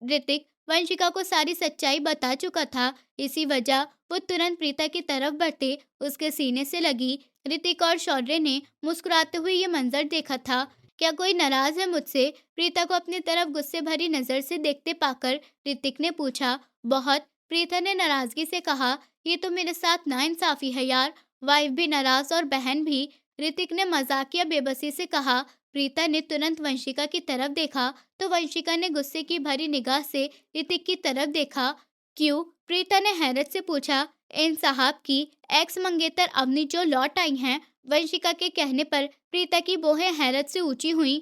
S1: ऋतिक वंशिका को सारी सच्चाई बता चुका था, इसी वजह वो तुरंत प्रीता की तरफ बढ़ते उसके सीने से लगी। ऋतिक और शौर्य ने मुस्कुराते हुए ये मंजर देखा था। क्या कोई नाराज है मुझसे? प्रीता को अपनी तरफ गुस्से भरी नजर से देखते पाकर ऋतिक ने पूछा। बहुत, प्रीता ने नाराजगी से कहा। ये तो मेरे साथ नाइंसाफी है यार। वाइफ भी नाराज और बहन भी, ऋतिक ने मजाकिया बेबसी से कहा। प्रीता ने तुरंत वंशिका की तरफ देखा, तो वंशिका ने गुस्से की भरी निगाह से ऋतिक की तरफ देखा। क्यों? प्रीता ने हैरत से पूछा। इन साहब की एक्स मंगेतर अवनी जो लौट आई हैं। वंशिका के कहने पर प्रीता की भौहें हैरत से ऊंची हुईं।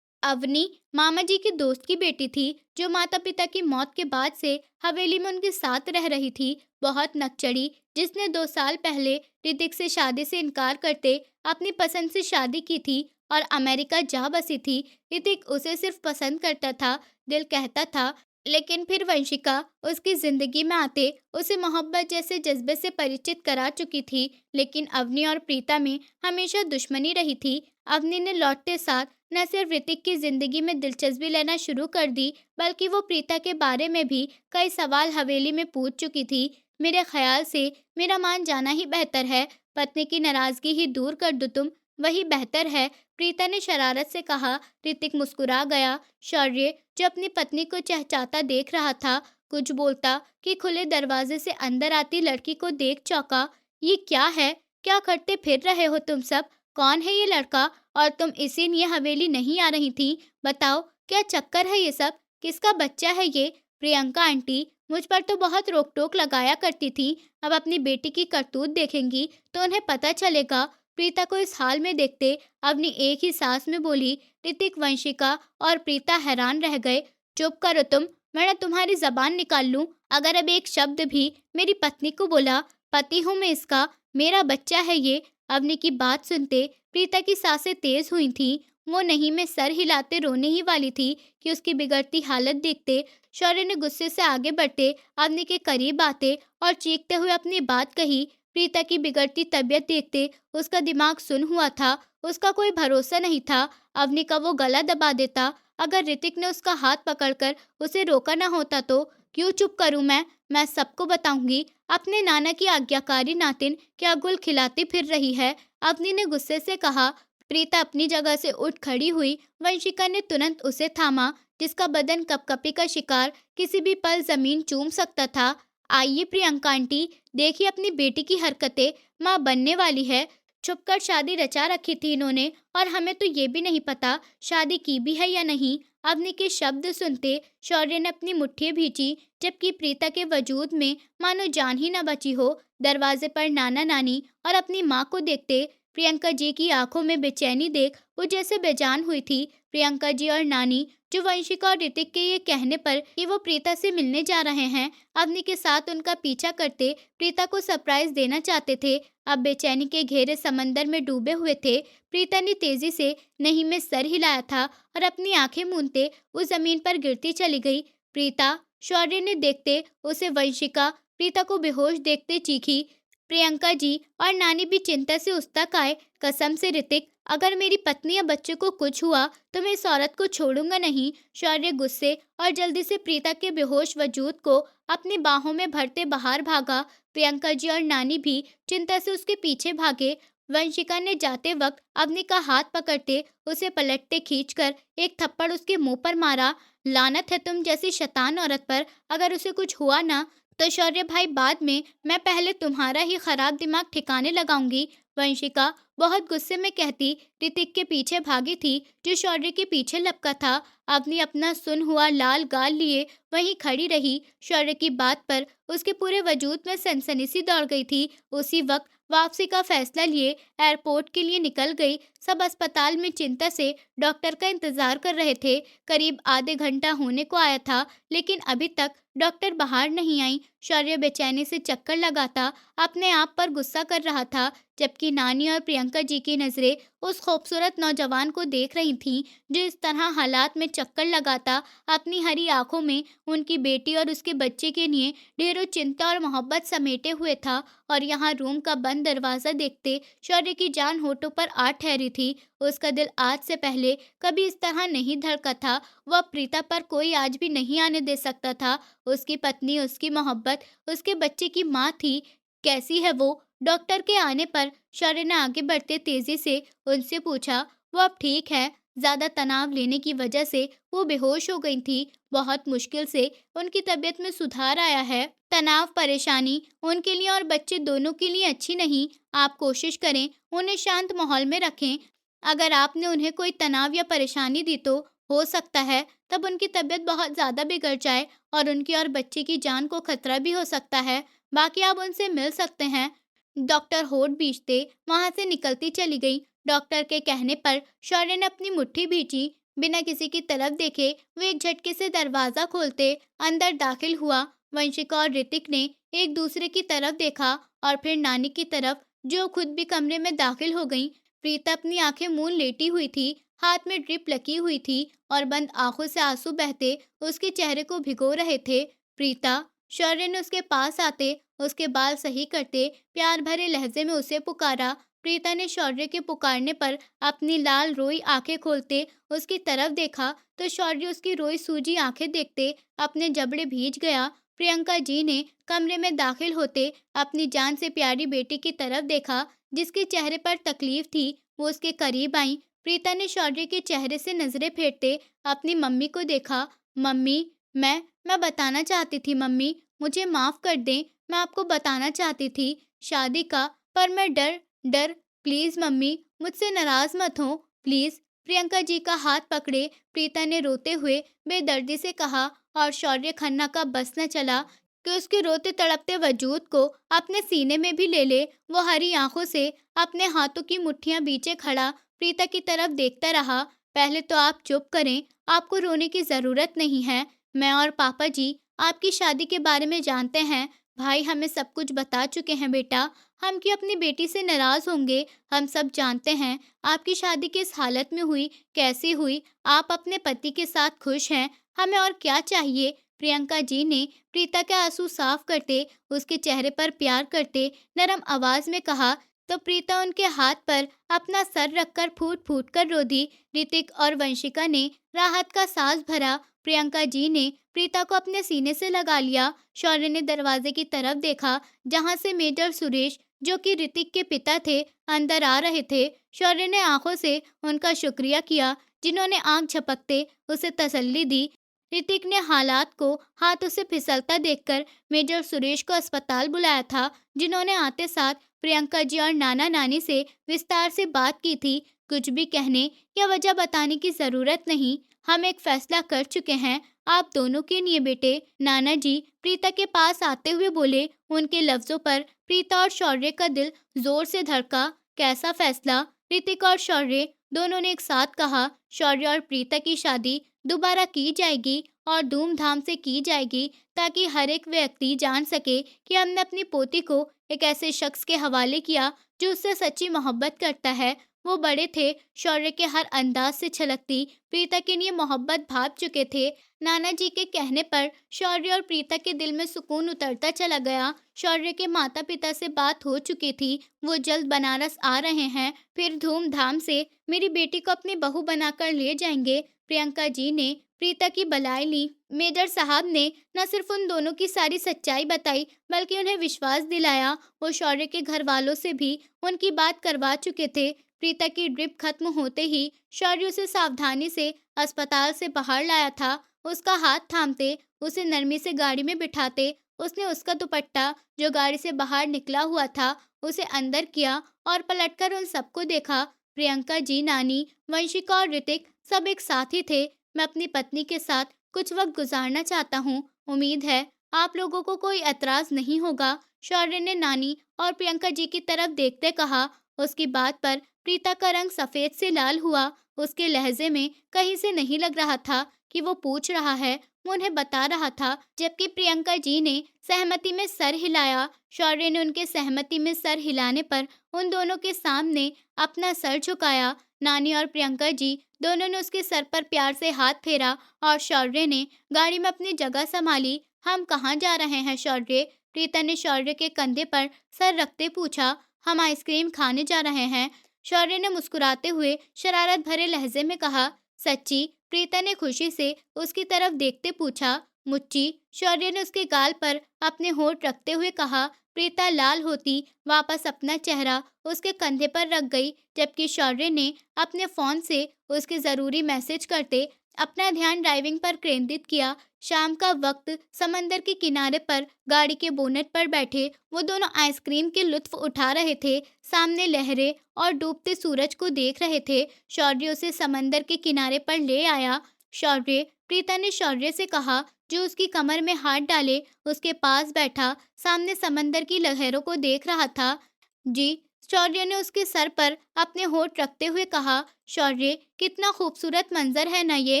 S1: अवनी मामा जी के दोस्त की बेटी थी, जो माता पिता की मौत के बाद से हवेली में उनके साथ रह रही थी। बहुत नकचड़ी, जिसने 2 साल पहले ऋतिक से शादी से इनकार करते अपनी पसंद से शादी की थी। और अमेरिका जा बसी थी। ऋतिक उसे सिर्फ पसंद करता था, दिल कहता था, लेकिन फिर वंशिका उसकी जिंदगी में आते उसे मोहब्बत जैसे जज्बे से परिचित करा चुकी थी। लेकिन अवनी और प्रीता में हमेशा दुश्मनी रही थी। अवनी ने लौटते साथ न सिर्फ ऋतिक की जिंदगी में दिलचस्पी लेना शुरू कर दी, बल्कि वो प्रीता के बारे में भी कई सवाल हवेली में पूछ चुकी थी। मेरे ख्याल से मेरा मान जाना ही बेहतर है। पत्नी की नाराजगी ही दूर कर दो तुम, वही बेहतर है, प्रीता ने शरारत से कहा। ऋतिक मुस्कुरा गया। शौर्य, जो अपनी पत्नी को चहचाता देख रहा था, कुछ बोलता कि खुले दरवाजे से अंदर आती लड़की को देख चौंका। ये क्या है? क्या करते फिर रहे हो तुम सब? कौन है ये लड़का? और तुम इसीलिए हवेली नहीं आ रही थी? बताओ, क्या चक्कर है ये सब? किसका बच्चा है ये? प्रियंका आंटी मुझ पर तो बहुत रोक टोक लगाया करती थी, अब अपनी बेटी की करतूत देखेंगी तो उन्हें पता चलेगा। प्रीता को इस हाल में देखते अवनी एक ही सांस में बोली। ऋतिक, वंशिका और प्रीता हैरान रह गए। चुप करो तुम, वरना तुम्हारी जबान निकाल लूं। अगर अब एक शब्द भी मेरी पत्नी को बोला, पति हूं मैं इसका, मेरा बच्चा है ये। अवनी की बात सुनते प्रीता की सांसें तेज हुई थीं। वो नहीं में सर हिलाते रोने ही वाली थी कि उसकी बिगड़ती हालत देखते शौर्य ने गुस्से से आगे बढ़ते अवनी के करीब आते और चीखते हुए अपनी बात कही। प्रीता की बिगड़ती तबीयत देखते उसका दिमाग सुन हुआ था। उसका कोई भरोसा नहीं था। अवनी का वो गला दबा देता। अगर ऋतिक ने उसका हाथ पकड़कर उसे रोका न होता तो क्यों चुप करूं मैं सबको बताऊंगी। अपने नाना की आज्ञाकारी नातिन क्या गुल खिलाती फिर रही है, अवनी ने गुस्से से कहा। प्रीता अपनी जगह से उठ खड़ी हुई। वंशिका ने तुरंत उसे थामा, जिसका बदन कपकपी का शिकार किसी भी पल जमीन चूम सकता था। आइए प्रियंका आंटी, देखिए अपनी बेटी की हरकतें, माँ बनने वाली है। छुपकर शादी रचा रखी थी इन्होंने, और हमें तो ये भी नहीं पता शादी की भी है या नहीं। अवनी के शब्द सुनते शौर्य ने अपनी मुट्ठी भींची, जबकि प्रीता के वजूद में मानो जान ही न बची हो। दरवाजे पर नाना नानी और अपनी माँ को देखते प्रियंका जी की आंखों में बेचैनी देख वो जैसे बेजान हुई थी। प्रियंका जी और नानी, जो वंशिका और ऋतिक के ये कहने पर कि वो प्रीता से मिलने जा रहे हैं, अवनी के साथ उनका पीछा करते प्रीता को सरप्राइज देना चाहते थे, अब बेचैनी के घेरे समंदर में डूबे हुए थे। प्रीता ने तेजी से नहीं में सर हिलाया था और अपनी आंखें मूंदते वो जमीन पर गिरती चली गई। प्रीता, शौर्य ने देखते उसे वंशिका प्रीता को बेहोश देखते चीखी। प्रियंका जी और नानी भी चिंता से उस तक आए। कसम से ऋतिक, अगर मेरी पत्नी या बच्चे को कुछ हुआ तो मैं इस औरत को छोड़ूंगा नहीं। शौर्य गुस्से और जल्दी से प्रीता के बेहोश वजूद को अपनी बाहों में भरते बाहर भागा। प्रियंका जी और नानी भी चिंता से उसके पीछे भागे। वंशिका ने जाते वक्त अवनी का हाथ पकड़ते उसे पलटते खींचकर एक थप्पड़ उसके मुंह पर मारा। लानत है तुम जैसी शैतान औरत पर, अगर उसे कुछ हुआ ना तो शौर्य भाई बाद में, मैं पहले तुम्हारा ही खराब दिमाग ठिकाने लगाऊंगी। वंशिका बहुत गुस्से में कहती ऋतिक के पीछे भागी थी, जो शौर्य के पीछे लपका था। अवनी अपना सुन हुआ लाल गाल लिए वहीं खड़ी रही। शौर्य की बात पर उसके पूरे वजूद में सनसनी सी दौड़ गई थी। उसी वक्त वापसी का फैसला लिए एयरपोर्ट के लिए निकल गई। सब अस्पताल में चिंता से डॉक्टर का इंतजार कर रहे थे। करीब आधे घंटा होने को आया था, लेकिन अभी तक डॉक्टर बाहर नहीं आई। शौर्य बेचैनी से चक्कर लगाता अपने आप पर गुस्सा कर रहा था, जबकि नानी और प्रियंका जी की नजरें उस खूबसूरत नौजवान को देख रही थीं, जो इस तरह हालात में चक्कर लगाता अपनी हरी आंखों में उनकी बेटी और उसके बच्चे के लिए ढेरों चिंता और मोहब्बत समेटे हुए था। और यहाँ रूम का बंद दरवाजा देखते शौर्य की जान होठों पर आ ठहरी थी। उसका दिल आज से पहले कभी इस तरह नहीं धड़का था। वह प्रीता पर कोई आज भी नहीं आने दे सकता था। उसकी पत्नी, उसकी मोहब्बत, उसके बच्चे की माँ थी। कैसी है वो? डॉक्टर के आने पर शौर्य ने आगे बढ़ते तेजी से उनसे पूछा। वो अब ठीक है, ज्यादा तनाव लेने की वजह से वो बेहोश हो गई थी। बहुत मुश्किल से उनकी तबीयत में सुधार आया है। तनाव परेशानी उनके लिए और बच्चे दोनों के लिए अच्छी नहीं। आप कोशिश करें उन्हें शांत माहौल में रखें। अगर आपने उन्हें कोई तनाव या परेशानी दी तो हो सकता है तब उनकी तबीयत बहुत ज़्यादा बिगड़ जाए और उनकी और बच्चे की जान को खतरा भी हो सकता है। बाकी आप उनसे मिल सकते हैं। डॉक्टर होठ भींचते वहां से निकलती चली गई। डॉक्टर के कहने पर शौर्य ने अपनी मुट्ठी भींची। बिना किसी की तरफ देखे वो एक झटके से दरवाजा खोलते अंदर दाखिल हुआ। वंशिका और ऋतिक ने एक दूसरे की तरफ देखा और फिर नानी की तरफ, जो खुद भी कमरे में दाखिल हो गई। प्रीता अपनी आंखें मूंद लेटी हुई थी, हाथ में ड्रिप लगी हुई थी और बंद आंखों से आंसू बहते उसके चेहरे को भिगो रहे थे। प्रीता, शौर्य ने उसके पास आते, उसके बाल सही करते, प्यार भरे लहजे में उसे पुकारा। प्रीता ने शौर्य के पुकारने पर अपनी लाल रोई आंखें खोलते उसकी तरफ देखा तो शौर्य उसकी रोई सूजी आंखें देखते अपने जबड़े भीज गया। प्रियंका जी ने कमरे में दाखिल होते अपनी जान से प्यारी बेटी की तरफ देखा, जिसके चेहरे पर तकलीफ थी। वो उसके करीब आई। प्रीता ने शौर्य के चेहरे से नजरें फेरते अपनी मम्मी को देखा। मम्मी, मैं बताना चाहती थी मम्मी, मुझे माफ कर दें। मैं आपको बताना चाहती थी शादी का, पर मैं डर डर प्लीज मम्मी, मुझसे नाराज मत हो प्लीज। प्रियंका जी का हाथ पकड़े प्रीता ने रोते हुए बेदर्दी से कहा और शौर्य खन्ना का बस न चला कि उसके रोते तड़पते वजूद को अपने सीने में भी ले ले। वो हरी आंखों से अपने हाथों की मुट्ठियां बीचे खड़ा प्रीता की तरफ देखता रहा। पहले तो आप चुप करें, आपको रोने की जरूरत नहीं है। मैं और पापा जी आपकी शादी के बारे में जानते हैं। भाई हमें सब कुछ बता चुके हैं बेटा। हम क्यों अपनी बेटी से नाराज होंगे? हम सब जानते हैं आपकी शादी किस हालत में हुई, कैसी हुई। आप अपने पति के साथ खुश हैं, हमें और क्या चाहिए? प्रियंका जी ने प्रीता के आंसू साफ करते, उसके चेहरे पर प्यार करते नरम आवाज में कहा, तो प्रीता उनके हाथ पर अपना सर रखकर फूट फूट कर रो दी। ऋतिक और वंशिका ने राहत का सांस भरा। प्रियंका जी ने प्रीता को अपने सीने से लगा लिया। शौर्य ने दरवाजे की तरफ देखा, जहां से मेजर सुरेश, जो कि ऋतिक के पिता थे, अंदर आ रहे थे। शौर्य ने आंखों से उनका शुक्रिया किया, जिन्होंने आंख झपकते उसे तसल्ली दी। ऋतिक ने हालात को हाथों से फिसलता देखकर मेजर सुरेश को अस्पताल बुलाया था, जिन्होंने आते साथ प्रियंका जी और नाना नानी से विस्तार से बात की थी। कुछ भी कहने या वजह बताने की जरूरत नहीं, हम एक फैसला कर चुके हैं आप दोनों के लिए बेटे। नाना जी प्रीता के पास आते हुए बोले। उनके लफ्जों पर प्रीता और शौर्य का दिल जोर से धड़का। कैसा फैसला? ऋतिक और शौर्य दोनों ने एक साथ कहा। शौर्य और प्रीता की शादी दोबारा की जाएगी और धूमधाम से की जाएगी, ताकि हर एक व्यक्ति जान सके कि हमने अपनी पोती को एक ऐसे शख्स के हवाले किया जो उससे सच्ची मोहब्बत करता है। वो बड़े थे, शौर्य के हर अंदाज से छलकती प्रीता के लिए मोहब्बत भाप चुके थे। नाना जी के कहने पर शौर्य और प्रीता के दिल में सुकून उतरता चला गया। शौर्य के माता पिता से बात हो चुकी थी, वो जल्द बनारस आ रहे हैं, फिर धूमधाम से मेरी बेटी को अपनी बहू बनाकर ले जाएंगे। प्रियंका जी ने प्रीता की बलाई ली। मेजर साहब ने न सिर्फ उन दोनों की सारी सच्चाई बताई, बल्कि उन्हें विश्वास दिलाया। वो शौर्य के घर वालों से भी उनकी बात करवा चुके थे। प्रीता की ड्रिप खत्म होते ही शौर्य उसे सावधानी से अस्पताल से बाहर लाया था। उसका हाथ थामते, उसे नरमी से गाड़ी में बिठाते, उसने उसका दुपट्टा जो गाड़ी से बाहर निकला हुआ था, उसे अंदर किया और पलटकर उन सबको देखा। प्रियंका जी, नानी, वंशिका और ऋतिक सब एक साथ ही थे। मैं अपनी पत्नी के साथ कुछ वक्त गुजारना चाहता हूँ। उम्मीद है आप लोगों को कोई एतराज नहीं होगा। शौर्य ने नानी और प्रियंका जी की तरफ देखते कहा। उसकी बात पर प्रीता का रंग सफेद से लाल हुआ। उसके लहजे में कहीं से नहीं लग रहा था कि वो पूछ रहा है, वो उन्हें बता रहा था। जबकि प्रियंका जी ने सहमति में सर हिलाया। शौर्य ने उनके सहमति में सर हिलाने पर उन दोनों के सामने अपना सर झुकाया। नानी और प्रियंका जी दोनों ने उसके सर पर प्यार से हाथ फेरा और शौर्य ने गाड़ी में अपनी जगह संभाली। हम कहाँ जा रहे हैं शौर्य? प्रीता ने शौर्य के कंधे पर सर रखते पूछा। हम आइसक्रीम खाने जा रहे हैं, शौर्य ने मुस्कुराते हुए शरारत भरे लहजे में कहा। सच्ची? प्रीता ने खुशी से उसकी तरफ देखते पूछा। मुच्ची? शौर्य ने उसके गाल पर अपने होंठ रखते हुए कहा। प्रीता लाल होती वापस अपना चेहरा उसके कंधे पर रख गई, जबकि शौर्य ने अपने फोन से उसके जरूरी मैसेज करते अपना ध्यान ड्राइविंग पर केंद्रित किया। शाम का वक्त, समंदर के किनारे पर गाड़ी के बोनेट पर बैठे वो दोनों आइसक्रीम के लुत्फ उठा रहे थे। सामने लहरें और डूबते सूरज को देख रहे थे। शौर्य उसे समंदर के किनारे पर ले आया। शौर्य, प्रीता ने शौर्य से कहा, जो उसकी कमर में हाथ डाले उसके पास बैठा सामने समंदर की लहरों को देख रहा था। जी? शौर्य ने उसके सर पर अपने होंठ रखते हुए कहा। शौर्य, कितना खूबसूरत मंजर है ना ये?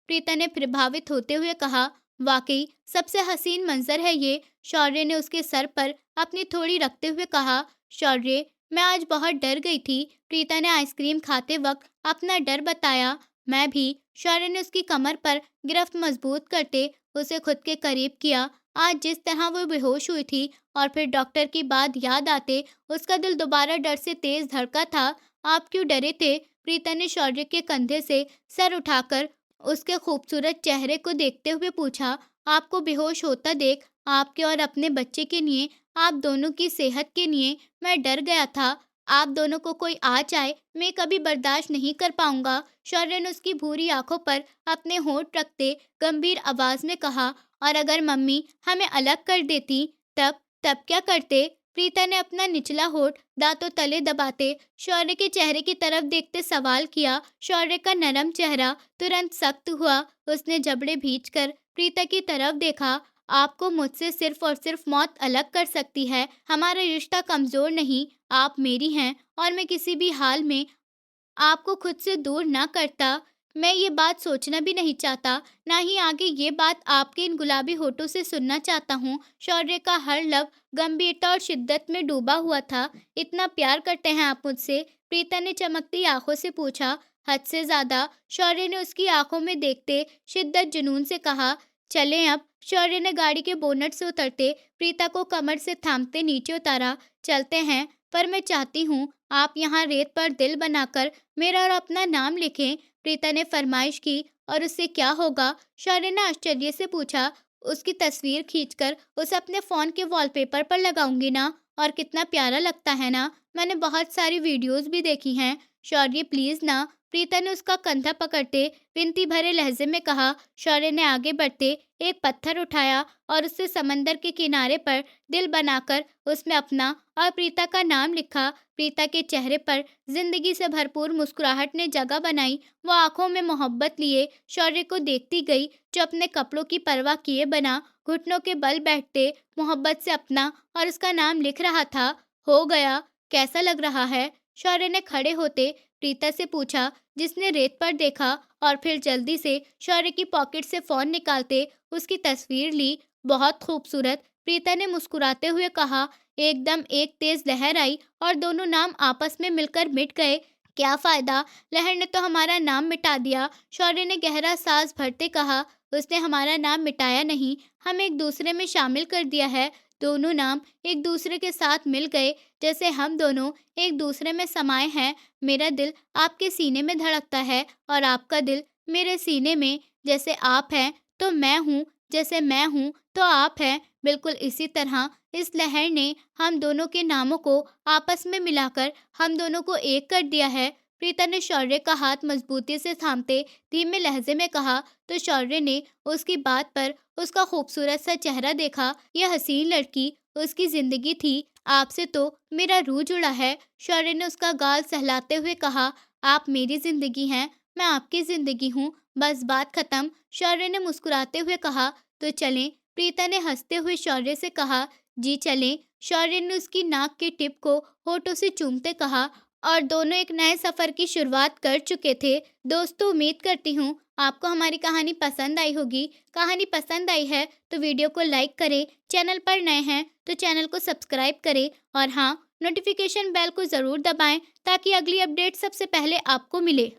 S1: प्रीता ने प्रभावित होते हुए कहा। वाकई सबसे हसीन मंजर है ये। शौर्य ने उसके सर पर अपनी थोड़ी रखते हुए कहा। शौर्य, मैं आज बहुत डर गई थी। प्रीता ने आइसक्रीम खाते वक्त अपना डर बताया। मैं भी। शौर्य ने उसकी कमर पर गिरफ्त मजबूत करते उसे खुद के करीब किया। आज जिस तरह वो बेहोश हुई थी और फिर डॉक्टर की बात याद आते उसका दिल दोबारा डर से तेज धड़का था। आप क्यों डरे थे? प्रीता ने शौर्य के कंधे से सर उठाकर उसके खूबसूरत चेहरे को देखते हुए पूछा। आपको बेहोश होता देख आपके और अपने बच्चे के लिए, आप दोनों की सेहत के लिए मैं डर गया था। आप दोनों को कोई आ जाए, मैं कभी बर्दाश्त नहीं कर पाऊंगा। शौर्य ने उसकी भूरी आंखों पर अपने होंठ रखते गंभीर आवाज में कहा। और अगर मम्मी हमें अलग कर देती, तब तब क्या करते? प्रीता ने अपना निचला होंठ दांतों तले दबाते शौर्य के चेहरे की तरफ देखते सवाल किया। शौर्य का नरम चेहरा तुरंत सख्त हुआ। उसने जबड़े भींचकर प्रीता की तरफ देखा। आपको मुझसे सिर्फ और सिर्फ मौत अलग कर सकती है। हमारा रिश्ता कमजोर नहीं, आप मेरी हैं और मैं किसी भी हाल में आपको खुद से दूर ना करता। मैं ये बात सोचना भी नहीं चाहता, ना ही आगे ये बात आपके इन गुलाबी होठों से सुनना चाहता हूँ। शौर्य का हर लफ्ज गंभीरता और शिद्दत में डूबा हुआ था। इतना प्यार करते हैं आप मुझसे? प्रीता ने चमकती आंखों से पूछा। हद से ज्यादा। शौर्य ने उसकी आंखों में देखते शिद्दत जुनून से कहा। चलें अब। शौर्य ने गाड़ी के बोनट से उतरते प्रीता को कमर से थामते नीचे उतारा। चलते हैं, पर मैं चाहती हूँ आप यहाँ रेत पर दिल बनाकर मेरा और अपना नाम लिखें। प्रीता ने फरमाइश की। और उससे क्या होगा? शौर्य ने आश्चर्य से पूछा। उसकी तस्वीर खींचकर उसे अपने फोन के वॉलपेपर पर लगाऊंगी ना। और कितना प्यारा लगता है ना। मैंने बहुत सारी वीडियोस भी देखी हैं। शौर्य प्लीज ना। प्रीता ने उसका कंधा पकड़ते विनती भरे लहजे में कहा। शौर्य ने आगे बढ़ते एक पत्थर उठाया और उससे समंदर के किनारे पर दिल बनाकर उसमें अपना और प्रीता का नाम लिखा। प्रीता के चेहरे पर जिंदगी से भरपूर मुस्कुराहट ने जगह बनाई। वो आंखों में मोहब्बत लिए शौर्य को देखती गई, जो अपने कपड़ों की परवाह किए बिना घुटनों के बल बैठते मोहब्बत से अपना और उसका नाम लिख रहा था। हो गया। कैसा लग रहा है? शौर्य ने खड़े होते प्रीता से पूछा, जिसने रेत पर देखा और फिर जल्दी से शौर्य की पॉकेट से फोन निकालते उसकी तस्वीर ली। बहुत खूबसूरत। प्रीता ने मुस्कुराते हुए कहा। एकदम एक तेज लहर आई और दोनों नाम आपस में मिलकर मिट गए। क्या फायदा? लहर ने तो हमारा नाम मिटा दिया। शौर्य ने गहरा सांस भरते कहा। उसने हमारा नाम मिटाया नहीं, हम एक दूसरे में शामिल कर दिया है। दोनों नाम एक दूसरे के साथ मिल गए, जैसे हम दोनों एक दूसरे में समाये हैं। मेरा दिल आपके सीने में धड़कता है और आपका दिल मेरे सीने में। जैसे आप हैं तो मैं हूँ, जैसे मैं हूँ तो आप हैं। बिल्कुल इसी तरह इस लहर ने हम दोनों के नामों को आपस में मिलाकर हम दोनों को एक कर दिया है। प्रीता ने शौर्य का हाथ मजबूती से थामते धीमे लहजे में कहा। तो शौर्य ने उसकी बात पर उसका खूबसूरत सा चेहरा देखा। यह हसीन लड़की उसकी जिंदगी थी। आपसे तो मेरा रूह जुड़ा है। शौर्य ने उसका गाल सहलाते हुए कहा। आप मेरी जिंदगी हैं, मैं आपकी जिंदगी हूँ। बस बात खत्म। शौर्य ने मुस्कुराते हुए कहा। तो चलें। प्रीता ने हंसते हुए शौर्य से कहा। जी चलें। शौर्य ने उसकी नाक की टिप को होठों से चूमते कहा। और दोनों एक नए सफर की शुरुआत कर चुके थे। दोस्तों, उम्मीद करती हूँ आपको हमारी कहानी पसंद आई होगी। कहानी पसंद आई है तो वीडियो को लाइक करें। चैनल पर नए हैं तो चैनल को सब्सक्राइब करें। और हाँ, नोटिफिकेशन बेल को ज़रूर दबाएं ताकि अगली अपडेट सबसे पहले आपको मिले।